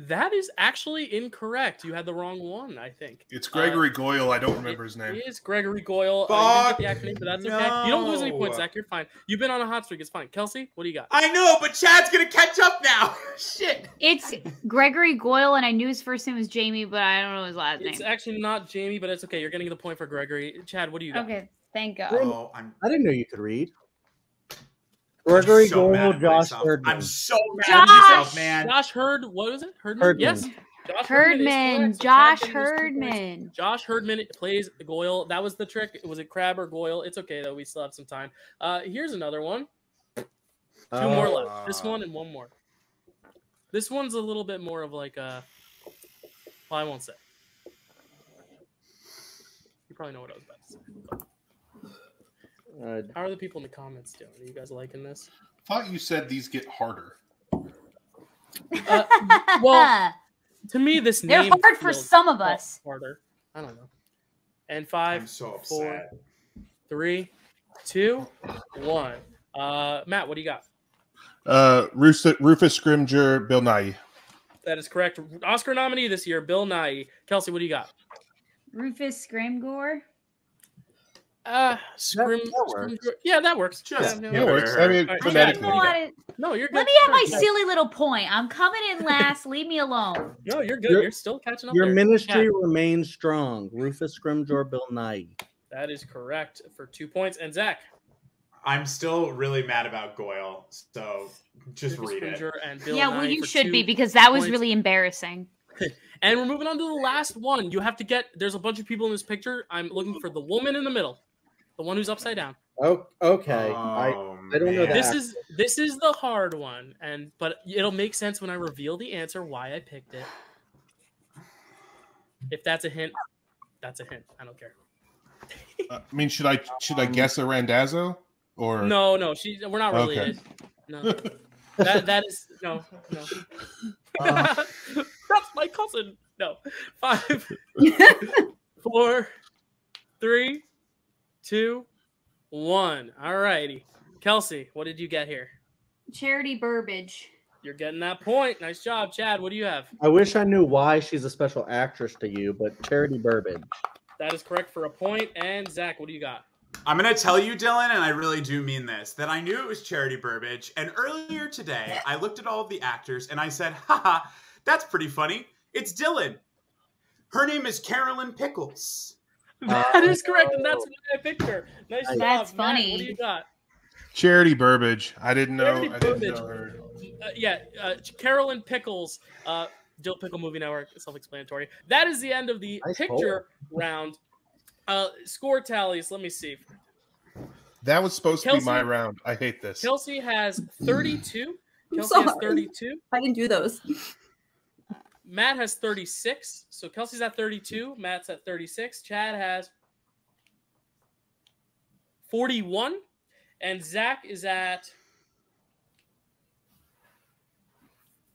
S1: That is actually incorrect. You had the wrong one, I think.
S3: It's Gregory Goyle. I don't remember his name.
S1: It is Gregory Goyle. You didn't get the actor name, but that's okay. You don't lose any points, Zach. You're fine. You've been on a hot streak. It's fine. Kelsey, what do you got?
S7: I know, but Chad's going to catch up now. Shit.
S5: It's Gregory Goyle, and I knew his first name was Jamie, but I don't know his last name.
S1: It's actually not Jamie, but it's okay. You're getting the point for Gregory. Chad, what do you got?
S5: Okay, thank God.
S7: Oh,
S6: I didn't know you could read. Gregory Goyle, Josh Herdman.
S7: I'm so mad at myself, man.
S1: Josh what was it? Herdman? Yes.
S5: Josh Herdman.
S1: Josh Herdman plays Goyle. That was the trick. Was it Crabbe or Goyle? It's okay, though. We still have some time. Here's another one. 2 more left. This one and one more. This one's a little bit more of like a... Well, I won't say. You probably know what I was about to say. How are the people in the comments doing? Are you guys liking this?
S3: I thought you said these get harder.
S1: Well, to me, this
S5: they're
S1: name
S5: hard for some of us.
S1: Harder. I don't know. And 5,
S7: I'm so
S1: 4,
S7: upset.
S1: 3, 2, 1. Matt, what do you got?
S3: Rufus Scrimgeour, Bill Nighy.
S1: That is correct. Oscar nominee this year, Bill Nighy. Kelsey, what do you got?
S5: Rufus Scrimgeour.
S6: That
S1: Scrimgeour. Yeah, that works.
S7: Just
S3: That works. I mean, phonetically.
S1: No, you're good.
S5: Let me have my silly little point. I'm coming in last. Leave me alone.
S1: No, you're good. You're still catching up.
S6: Your
S1: there.
S6: ministry remains strong. Rufus Scrimgeour, Bill Nighy.
S1: That is correct for 2 points. And Zach?
S7: I'm still really mad about Goyle, so just read it.
S1: And Bill
S5: Yeah, well,
S1: Nighy
S5: you
S1: for
S5: should
S1: 2
S5: be, because that was
S1: points.
S5: really embarrassing.
S1: And we're moving on to the last one. You have to get. There's a bunch of people in this picture. I'm looking for the woman in the middle, the one who's upside down.
S6: Oh, okay.
S7: Oh,
S6: I don't know
S7: man.
S6: that.
S1: This is the hard one, but it'll make sense when I reveal the answer why I picked it. If that's a hint, that's a hint. I don't care.
S3: I mean, should I guess a Randazzo or
S1: No, we're not really.
S3: Okay.
S1: No, that is no. That's my cousin. No, 5, 4, 3, 2, 1. All righty, Kelsey, what did you get here?
S5: Charity Burbage.
S1: You're getting that point. Nice job, Chad. What do you have?
S6: I wish I knew why she's a special actress to you, but Charity Burbage.
S1: That is correct for a point. And Zach, what do you got?
S7: I'm going to tell you, Dylan, and I really do mean this, that I knew it was Charity Burbage. And earlier today, I looked at all of the actors and I said, haha, that's pretty funny. It's Dylan. Her name is Carolyn Pickles.
S1: That is correct, and that's why I picked her. Nice job.
S5: That's
S1: Matt,
S5: funny.
S1: what do you got?
S3: Charity Burbage? I didn't know.
S1: Charity
S3: I didn't
S1: Burbage.
S3: know her.
S1: Carolyn Pickles, Dyl Pickle Movie Network, self-explanatory. That is the end of the
S6: Nice
S1: picture round. Score tallies, let me see.
S3: That was supposed to
S1: Kelsey-
S3: be my round. I hate this.
S1: Kelsey has 32.
S2: I'm
S1: Kelsey has
S2: sorry.
S1: 32.
S2: I didn't do those.
S1: Matt has 36. So Kelsey's at 32. Matt's at 36. Chad has 41. And Zach is at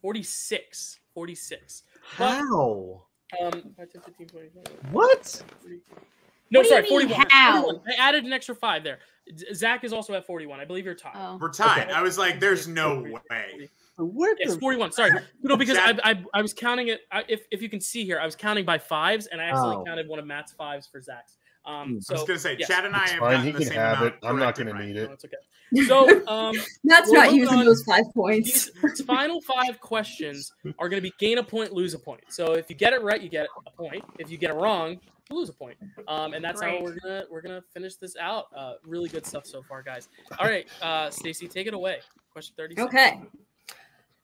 S1: 46. 46. But,
S6: How?
S1: 5, 10, 15, 20, 21,
S6: What?
S1: 30. No,
S5: What do you
S1: sorry,
S5: mean,
S1: 41.
S5: how?
S1: 41. I added an extra 5 there. Zach is also at 41. I believe you're tied.
S5: Oh.
S7: We're tied.
S1: Okay.
S7: I was like, there's no way.
S6: What?
S1: Yes,
S6: the-
S1: 41. Sorry. No, because
S7: Zach-
S1: I was counting it. If you can see here, I was counting by 5s, and I accidentally
S6: Oh.
S1: counted one of Matt's 5s for Zach's. So,
S7: I was going to say,
S1: yes.
S7: Chad and I
S3: It's
S7: have
S3: fine.
S7: gotten
S3: He
S7: the
S3: can
S7: same
S3: have
S7: amount
S3: it. I'm not
S7: corrected,
S3: going to
S7: right?
S3: need
S1: No,
S3: it.
S1: it's okay. So,
S2: Matt's
S1: We're
S2: not
S1: moving
S2: using
S1: on.
S2: those 5 points.
S1: these final 5 questions are going to be gain a point, lose a point. So if you get it right, you get a point. If you get it wrong, you lose a point. And that's how
S5: Great.
S1: we're gonna finish this out. Really good stuff so far, guys. All right, Stacey, take it away. Question 30.
S2: Okay.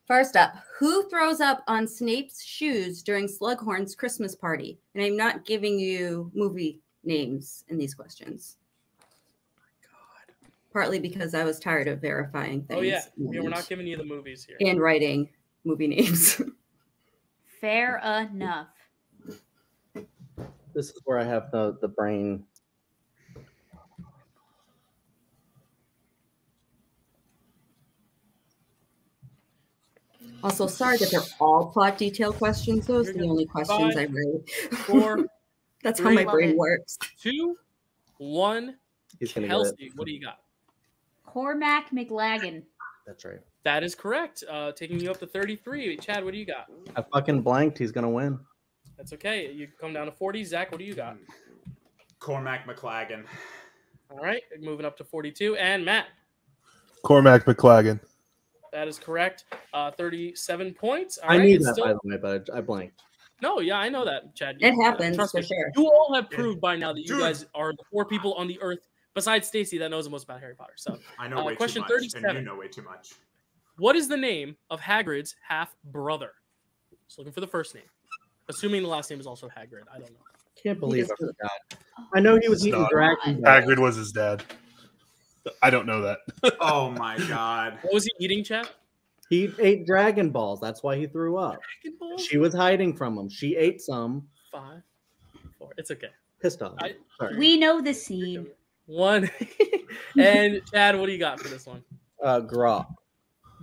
S2: First up, who throws up on Snape's shoes during Slughorn's Christmas party? And I'm not giving you movie names in these questions. Partly because I was tired of verifying things.
S1: Oh yeah, we're not giving you the movies here.
S2: and writing movie names.
S5: Fair enough.
S6: This is where I have the brain.
S2: Also, sorry that they're all plot detail questions. Those are the only questions I wrote.
S1: 4,
S2: That's how my
S5: Love
S2: brain
S5: it.
S2: works.
S1: 2, 1.
S6: He's gonna get it.
S1: Kelsey, what do you got?
S5: Cormac McLagan.
S6: That's right.
S1: That is correct. Taking you up to 33. Chad, what do you got?
S6: I fucking blanked. He's gonna win.
S1: That's okay. You come down to 40. Zach, what do you got?
S7: Cormac McLagan.
S1: All right, moving up to 42. And Matt,
S3: Cormac McLagan.
S1: that is correct. 37 points. All
S6: I
S1: right,
S6: knew
S1: it's
S6: that
S1: still-
S6: by the way, but I blanked.
S1: No, yeah, I know that, Chad.
S2: It happens
S1: Trust
S2: for
S1: me.
S2: sure.
S1: You all have proved by now that you
S7: Dude.
S1: guys are the 4 people on the earth besides Stacey that knows the most about Harry Potter. So,
S7: I know way
S1: question
S7: too much,
S1: 37.
S7: and you know way too much.
S1: what is the name of Hagrid's half brother? Just looking for the first name, assuming the last name is also Hagrid. I don't know.
S6: Can't believe I
S2: just-
S6: forgot. I know he was
S3: It's
S6: eating
S3: not.
S6: dragon.
S3: Hagrid was his dad. I don't know that.
S7: Oh my god.
S1: What was he eating, Chad?
S6: He ate Dragon Balls. That's why he threw up.
S1: Dragon Ball?
S6: She was hiding from him. She ate some.
S1: 5, 4. It's okay.
S6: Pissed off. Sorry.
S5: We know the scene.
S1: 1. And Chad, what do you got for this one?
S6: Grop.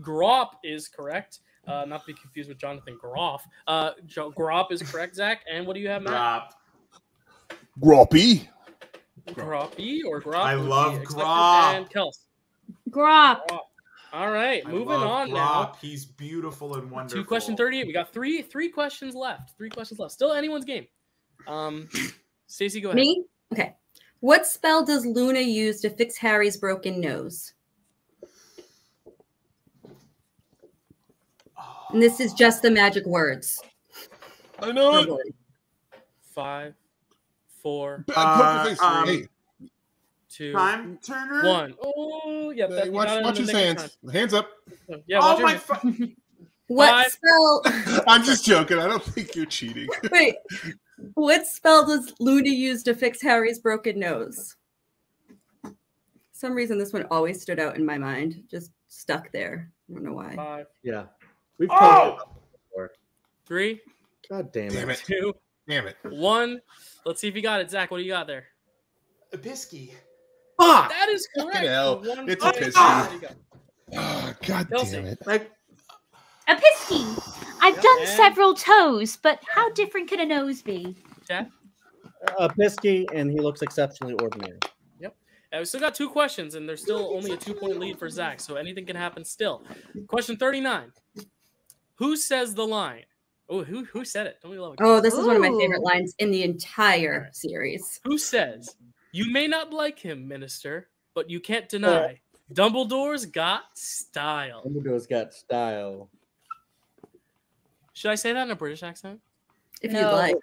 S1: Grop is correct. Not to be confused with Jonathan Groff. Grop is correct, Zach. And what do you have, Matt?
S7: Drop.
S3: Groppy.
S1: Groppy or Grop?
S7: I
S1: would be
S7: love
S1: expected.
S7: Grop.
S1: And Kels.
S5: Grop.
S1: Grop. All right,
S7: I
S1: moving
S7: love
S1: on
S7: Grop.
S1: now
S7: He's beautiful and wonderful.
S1: to question 38. We got three questions left. Still anyone's game. Stacey, go ahead.
S2: Me? Okay. What spell does Luna use to fix Harry's broken nose? And this is just the magic words.
S3: I know it.
S1: 5, 4,
S3: Poker face. Hey,
S1: 2,
S7: Time Turner.
S1: 1. Oh, yep.
S3: hey, watch his hands. Hands up.
S1: Yeah,
S7: Oh
S1: watch
S7: my!
S1: your hands.
S2: What spell?
S3: I'm just joking. I don't think you're cheating.
S2: Wait, what spell does Luna use to fix Harry's broken nose? For some reason, this one always stood out in my mind. Just stuck there. I don't know why.
S1: 5.
S6: Yeah. We've talked about it before.
S1: 3.
S6: God damn it.
S1: 2.
S3: Damn it.
S1: 1. Let's see if you got it. Zach, what do you got there?
S7: A Pisky.
S3: Fuck!
S1: That is correct.
S3: Fucking hell.
S1: One
S3: It's a
S1: point.
S3: Pisky.
S1: There you go.
S3: Oh, God
S1: Kelsey.
S3: damn it.
S7: Like,
S5: A pisky. I've done
S1: and-
S5: several toes, but how different can a nose be?
S1: Chad?
S6: A Pisky, and he looks exceptionally ordinary.
S1: We still got 2 questions, and there's still only a 2-point lead for Zach, so anything can happen still. Question 39. Who says the line? Oh, who said it? Don't we love it?
S2: Oh, this is one of my
S5: Ooh.
S2: favorite lines in the entire series.
S1: Who says, "You may not like him, minister, but you can't deny Dumbledore's got style"?
S6: Dumbledore's got style.
S1: Should I say that in a British accent?
S2: If
S5: No.
S2: you'd like.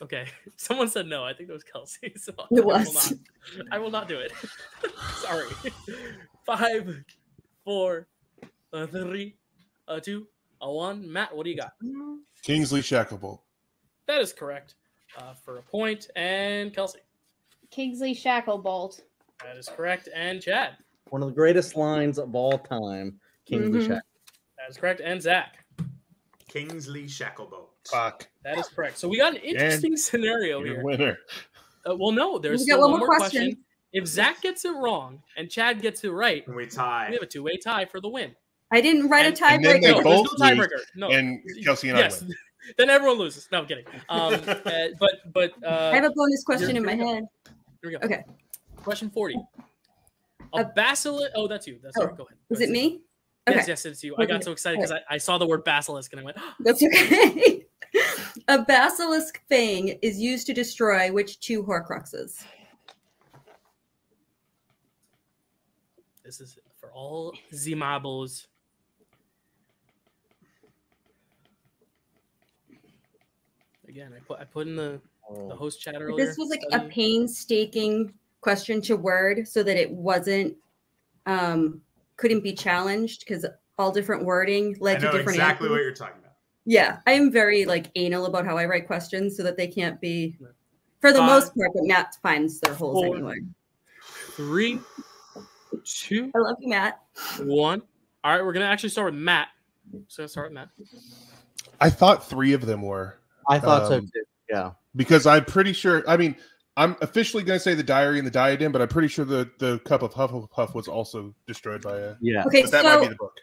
S1: Okay. Someone said no. I think it was Kelsey. So
S2: It was.
S1: I will not do it. Sorry. 5, 4, 3, 2, 1. Matt, what do you got?
S3: Kingsley Shacklebolt.
S1: That is correct for a point. And Kelsey.
S5: Kingsley Shacklebolt.
S1: That is correct. And Chad.
S6: One of the greatest lines of all time. Kingsley
S2: Mhm.
S6: Shacklebolt.
S1: That is correct. And Zach.
S7: Kingsley Shacklebolt.
S3: Fuck.
S1: That is correct. So we got an interesting scenario
S3: You're
S1: here.
S3: a winner.
S1: Well, no, there's
S2: We
S1: still
S2: got
S1: one more question. If Zach gets it wrong and Chad gets it right,
S7: And we
S1: we
S7: tie.
S1: have a 2-way tie for the win.
S2: I didn't write a
S1: And
S3: then they
S2: tiebreaker.
S1: No,
S3: both
S1: there's no
S3: lose,
S1: tiebreaker. No.
S3: And Kelsey and I
S1: yes.
S3: win.
S1: Then everyone loses. No, I'm kidding. But
S2: I have a bonus question
S1: here
S2: in my
S1: we go.
S2: head.
S1: Here we go.
S2: Okay.
S1: Question 40. A basilisk. Oh, that's you. That's
S2: Oh,
S1: right. Go ahead.
S2: Is it me?
S1: Yes,
S2: Okay.
S1: yes, it's you. I got so excited because I saw the word basilisk and I went,
S2: That's okay. A basilisk fang is used to destroy which 2 Horcruxes?
S1: this is for all the marbles. Again, I put in the host chat earlier.
S2: This was like a
S1: study.
S2: painstaking question to word so that it wasn't couldn't be challenged because all different wording
S7: I
S2: led to
S7: know
S2: different
S7: exactly
S2: answers.
S7: what you're talking about.
S2: Yeah, I am very like anal about how I write questions so that they can't be for the
S1: 5,
S2: most part, but Matt finds their holes
S1: 4,
S2: anyway.
S1: 3, 2,
S2: I love you, Matt.
S1: 1. All right, we're gonna actually start with Matt. So let's start with Matt.
S3: I thought 3 of them were.
S6: I thought so
S3: Um,
S6: too. Yeah.
S3: Because I'm pretty sure. I mean, I'm officially going to say the diary and the diadem, but I'm pretty sure the cup of Hufflepuff was also destroyed by a.
S6: Yeah.
S2: Okay,
S3: But that might be
S2: so
S3: the book.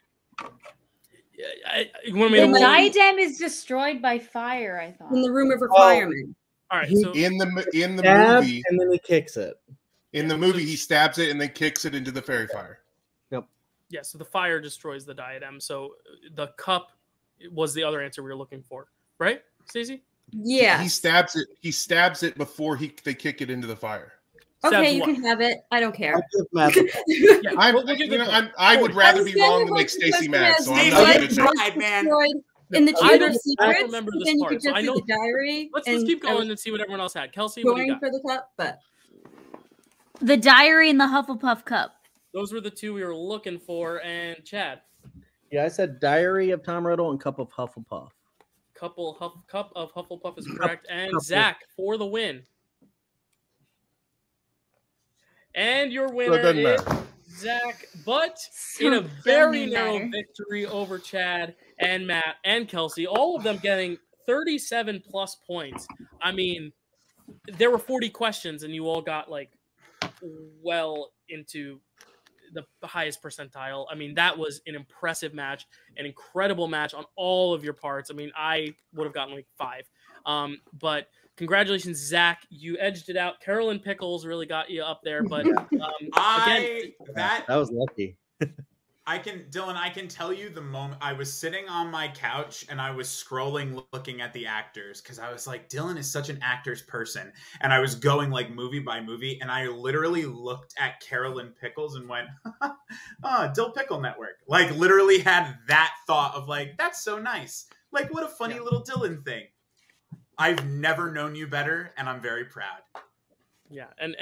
S1: Yeah, you want me to
S2: The
S5: The
S1: roll?
S5: diadem is destroyed by fire, I thought.
S2: in the room of requirement.
S1: All right,
S6: He-
S1: so
S3: In the
S6: Stab,
S3: movie,
S6: and then he kicks it.
S3: he stabs it and then kicks it into the fairy fire.
S1: yeah, so the fire destroys the diadem. So the cup was the other answer we were looking for, right, Stacey?
S2: Yeah.
S3: He stabs it. He stabs it before they kick it into the fire.
S2: Okay,
S1: Stabs
S2: you
S1: what?
S2: can have it. I don't care.
S6: I give Matt
S1: Yeah,
S3: I
S1: we'll give the-
S3: would rather
S2: I
S3: be
S2: was
S3: wrong
S2: saying
S3: than make
S2: about
S3: Stacey
S2: the
S3: mad.
S2: question
S3: So I'm
S7: as
S3: not
S7: Stacey
S3: going to
S7: tried,
S3: say.
S7: Right, man.
S2: Destroyed in the
S1: I
S2: Chamber
S1: don't-
S2: of
S1: I don't
S2: Secrets,
S1: remember this
S2: then you
S1: part,
S2: could
S1: so
S2: just
S1: I
S2: do
S1: know-
S2: the diary.
S1: Let's
S2: and
S1: keep
S2: I was
S1: going and see what everyone else had. Kelsey, what do you
S2: going
S1: got?
S2: for the cup, but
S5: The diary in the Hufflepuff cup.
S1: Those were the 2 we were looking for. And Chad,
S6: Yeah, I said Diary of Tom Riddle and Cup of Hufflepuff.
S1: cup of Hufflepuff is correct. And
S6: Couple.
S1: Zach for the win. And your
S3: So
S1: winner
S3: it doesn't
S1: is
S3: matter.
S1: Zach, but
S5: So
S1: in a
S5: it
S1: very
S5: doesn't
S1: narrow
S5: matter.
S1: victory over Chad and Matt and Kelsey, all of them getting 37 plus points. I mean, there were 40 questions and you all got like well into the highest percentile. I mean, that was an impressive match, an incredible match on all of your parts. I mean, I would have gotten like 5. But congratulations, Zach. You edged it out. Carolyn Pickles really got you up there. But again,
S6: That was lucky.
S7: Dylan, I can tell you the moment I was sitting on my couch and I was scrolling looking at the actors because I was like, Dylan is such an actor's person. And I was going like movie by movie and I literally looked at Carolyn Pickles and went, Dyl Pickle Network. Like literally had that thought of like, that's so nice. Like what a funny little Dylan thing. I've never known you better and I'm very proud.
S1: yeah, and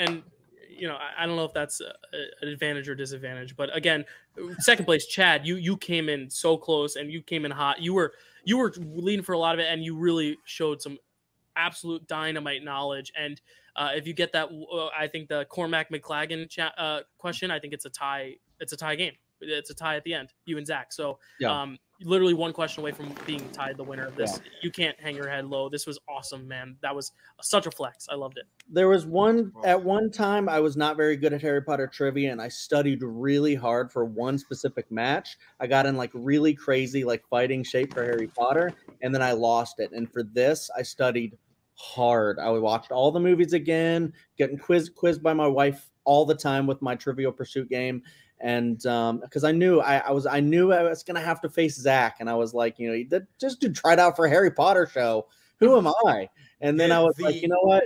S1: you know, I don't know if that's an advantage or disadvantage, but again, second place, Chad, you came in so close and you came in hot. You were leading for a lot of it, and you really showed some absolute dynamite knowledge. And if you get that, I think the Cormac McLagan question, I think it's a tie. It's a tie game. It's a tie at the end, you and Zach. So literally one question away from being tied the winner of this. Yeah. You can't hang your head low. This was awesome, man. That was such a flex. I loved it.
S6: There was at one time I was not very good at Harry Potter trivia, and I studied really hard for one specific match. I got in like really crazy like fighting shape for Harry Potter, and then I lost it. And for this, I studied hard. I watched all the movies again, getting quizzed by my wife all the time with my Trivial Pursuit game. And because I knew I was gonna have to face Zach, and I was like, you know, just to try it out for a Harry Potter show. Who am I? And then I was like, you know what?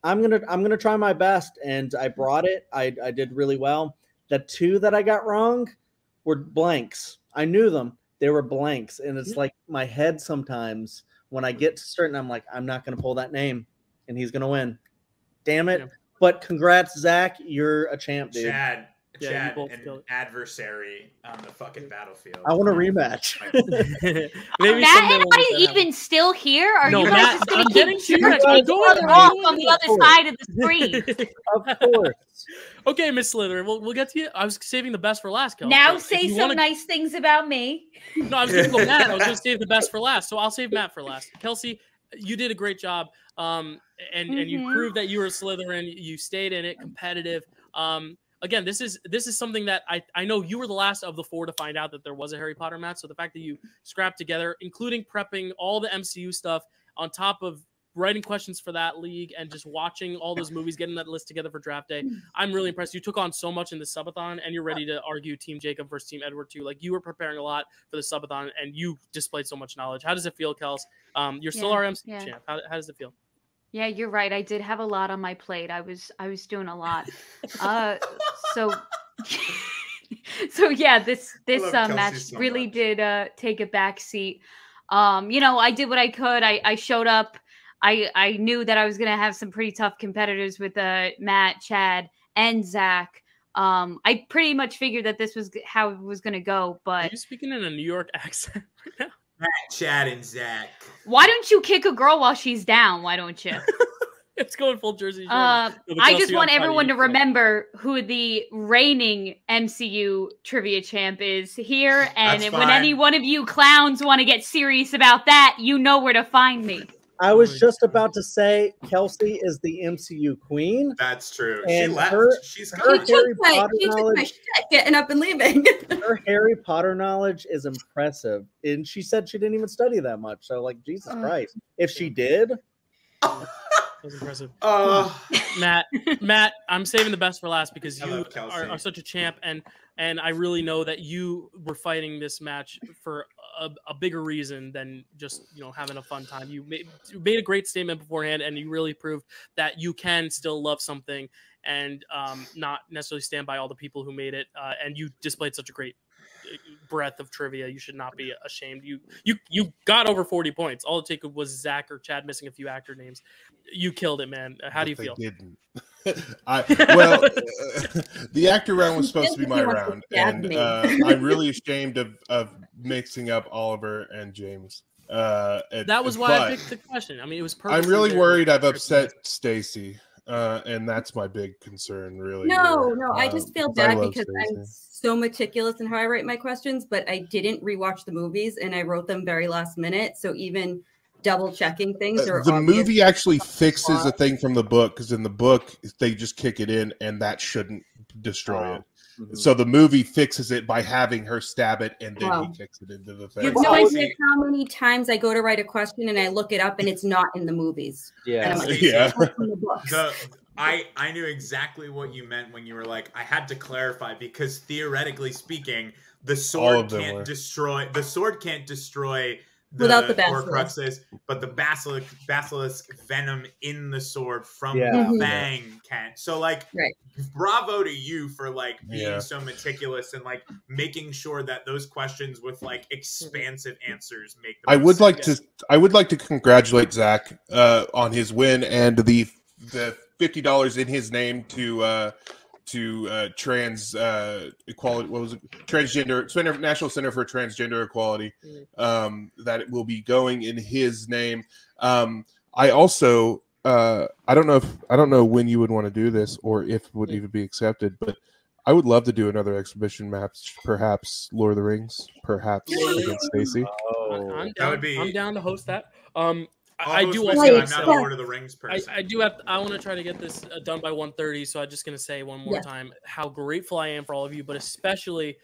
S6: I'm gonna try my best, and I brought it. I did really well. The two that I got wrong were blanks. I knew them. They were blanks, and it's like my head sometimes when I get to certain, I'm like, I'm not gonna pull that name, and he's gonna win. Damn it! Yeah. But congrats, Zach. You're a champ, dude.
S7: Chad, an adversary on the fucking battlefield.
S6: I want a rematch.
S5: Maybe Matt and I even still here? Are you guys just going to keep shooting each other off on the other side of the screen?
S6: Of course.
S1: Okay, Miss Slytherin, we'll get to you. I was saving the best for last, Kelsey.
S5: Now say some nice things about me.
S1: No, I was going to go Matt. I was going to save the best for last, so I'll save Matt for last. Kelsey, you did a great job, and you proved that you were a Slytherin. You stayed in it, competitive. Again, this is something that I know you were the last of the four to find out that there was a Harry Potter match. So the fact that you scrapped together, including prepping all the MCU stuff on top of writing questions for that league and just watching all those movies, getting that list together for draft day, I'm really impressed. You took on so much in the subathon, and you're ready to argue Team Jacob versus Team Edward too. Like, you were preparing a lot for the subathon, and you displayed so much knowledge. How does it feel, Kels? You're still our MCU champ. How does it feel?
S5: Yeah, you're right. I did have a lot on my plate. I was doing a lot. So yeah, this match really did take a back seat. You know, I did what I could. I showed up. I knew that I was gonna have some pretty tough competitors with Matt, Chad, and Zach. I pretty much figured that this was how it was gonna go. But
S1: are you speaking in a New York accent right now?
S7: Matt, Chad, and Zach.
S5: Why don't you kick a girl while she's down? Why don't you?
S1: It's going full Jersey.
S5: I just want everyone to remember who the reigning MCU trivia champ is here. And when any one of you clowns want to get serious about that, you know where to find me.
S6: I was just about to say Kelsey is the MCU queen.
S7: That's true.
S6: She
S7: left.
S6: She's her Harry Potter knowledge.
S2: Getting up and leaving.
S6: Her Harry Potter knowledge is impressive, and she said she didn't even study that much. So, like, Jesus Christ, if she did,
S1: that was impressive. Matt, I'm saving the best for last because you are such a champ, and I really know that you were fighting this match for a bigger reason than just, you know, having a fun time. You made a great statement beforehand, and you really proved that you can still love something and not necessarily stand by all the people who made it. And you displayed such a great breadth of trivia. You should not be ashamed. You got over 40 points. All it took was Zach or Chad missing a few actor names. You killed it, man. How do you feel?
S3: Didn't. The actor round was supposed to be my round, and I'm really ashamed of mixing up Oliver and James.
S1: That was why I picked the question. I mean, it was perfect.
S3: I'm really worried I've upset Stacy, and that's my big concern, really.
S2: No, I just feel bad because I'm so meticulous in how I write my questions, but I didn't rewatch the movies, and I wrote them very last minute. So even double checking things are
S3: the movie actually fixes a thing from the book, because in the book they just kick it in, and that shouldn't destroy it. So the movie fixes it by having her stab it, and then he kicks it into the thing.
S2: You have no idea how many times I go to write a question and I look it up and it's not in the movies.
S7: Yeah. I knew exactly what you meant when you were like, I had to clarify, because theoretically speaking, the sword can't destroy
S2: without the
S7: Horcruxes, but the basilisk venom in the sword from the fang can't. So, like, bravo to you for like being so meticulous and like making sure that those questions with like expansive answers make them. I would like to congratulate Zach on his win and the
S3: $50 in his name to trans equality. What was it? Transgender National Center for Transgender Equality. That it will be going in his name. I also I don't know when you would want to do this or if it would even be accepted, but I would love to do another exhibition match, perhaps Lord of the Rings, perhaps against Stacy.
S1: I'm down to host that.
S7: I do. I'm not a Lord of the Rings person.
S1: I want to try to get this done by 1:30. So I'm just going to say one more time how grateful I am for all of you, but especially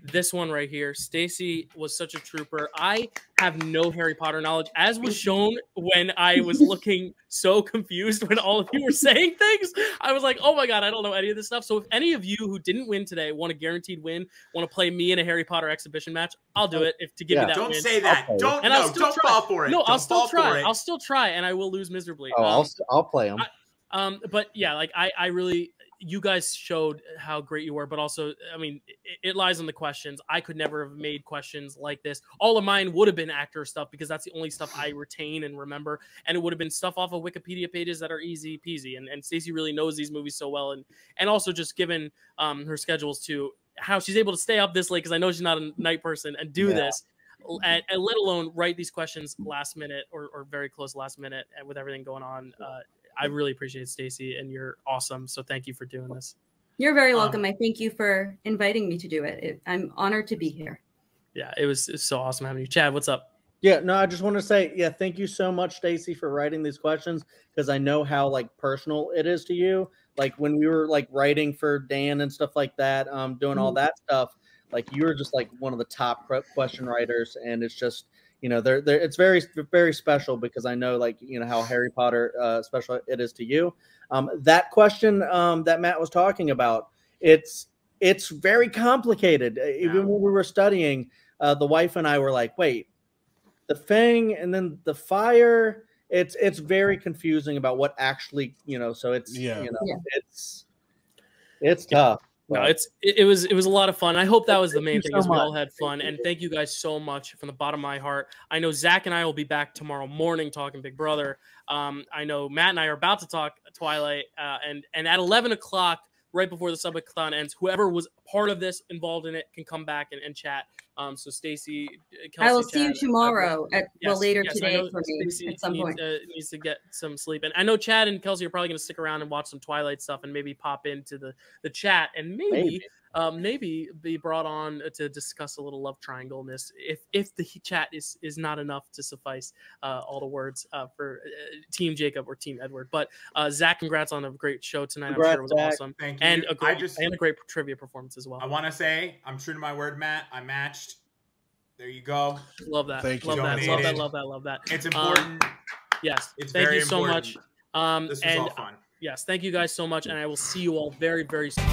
S1: this one right here. Stacy was such a trooper. I have no Harry Potter knowledge, as was shown when I was looking so confused when all of you were saying things. I was like, oh my God, I don't know any of this stuff. So if any of you who didn't win today want a guaranteed win, want to play me in a Harry Potter exhibition match, I'll do it to give you that
S7: don't
S1: win.
S7: say that. Don't fall for it.
S1: No, I'll still try. I'll still try, and I will lose miserably.
S6: I'll play them.
S1: But yeah, like I really, you guys showed how great you were, but also, I mean, it lies on the questions. I could never have made questions like this. All of mine would have been actor stuff because that's the only stuff I retain and remember, and it would have been stuff off of Wikipedia pages that are easy peasy. And Stacey really knows these movies so well, and also just given her schedules too, how she's able to stay up this late because I know she's not a night person and do this. And let alone write these questions last minute or very close last minute, and with everything going on. I really appreciate Stacey, and you're awesome. So thank you for doing this.
S2: You're very welcome. I thank you for inviting me to do it. I'm honored to be here.
S1: Yeah, it's so awesome having you. Chad, what's up?
S6: Yeah, no, I just want to say, thank you so much, Stacey, for writing these questions, because I know how like personal it is to you. Like when we were like writing for Dan and stuff like that, doing all that stuff, like you were just like one of the top question writers, and it's just, you know, it's very, very special because I know, like, you know, how Harry Potter special it is to you. That question that Matt was talking about, it's very complicated. Even when we were studying, the wife and I were like, wait, the thing and then the fire. It's very confusing about what actually, you know. So it's it's tough.
S1: No, it was a lot of fun. I hope that was the main thing, is we all had fun. And thank you guys so much from the bottom of my heart. I know Zach and I will be back tomorrow morning talking Big Brother. I know Matt and I are about to talk Twilight. And at 11 o'clock, right before the subathon ends, whoever was part of this, involved in it, can come back and chat. So Stacey, Kelsey,
S2: I will see you tomorrow later today for me
S1: Stacey
S2: at some point.
S1: Needs to get some sleep, and I know Chad and Kelsey are probably going to stick around and watch some Twilight stuff, and maybe pop into the chat, and maybe be brought on to discuss a little love triangle in this, if the chat is not enough to suffice all the words for Team Jacob or Team Edward. But Zach, congrats on a great show tonight. I'm sure it was awesome.
S7: Thank you.
S1: And a great trivia performance as well.
S7: I want to say I'm true to my word, Matt. I matched. There you go.
S1: Love that.
S3: Thank you.
S1: Love that.
S7: It's important.
S1: Yes.
S7: It's
S1: thank
S7: very
S1: you so
S7: important.
S1: much.
S7: This was all fun.
S1: Yes, thank you guys so much, and I will see you all very, very soon.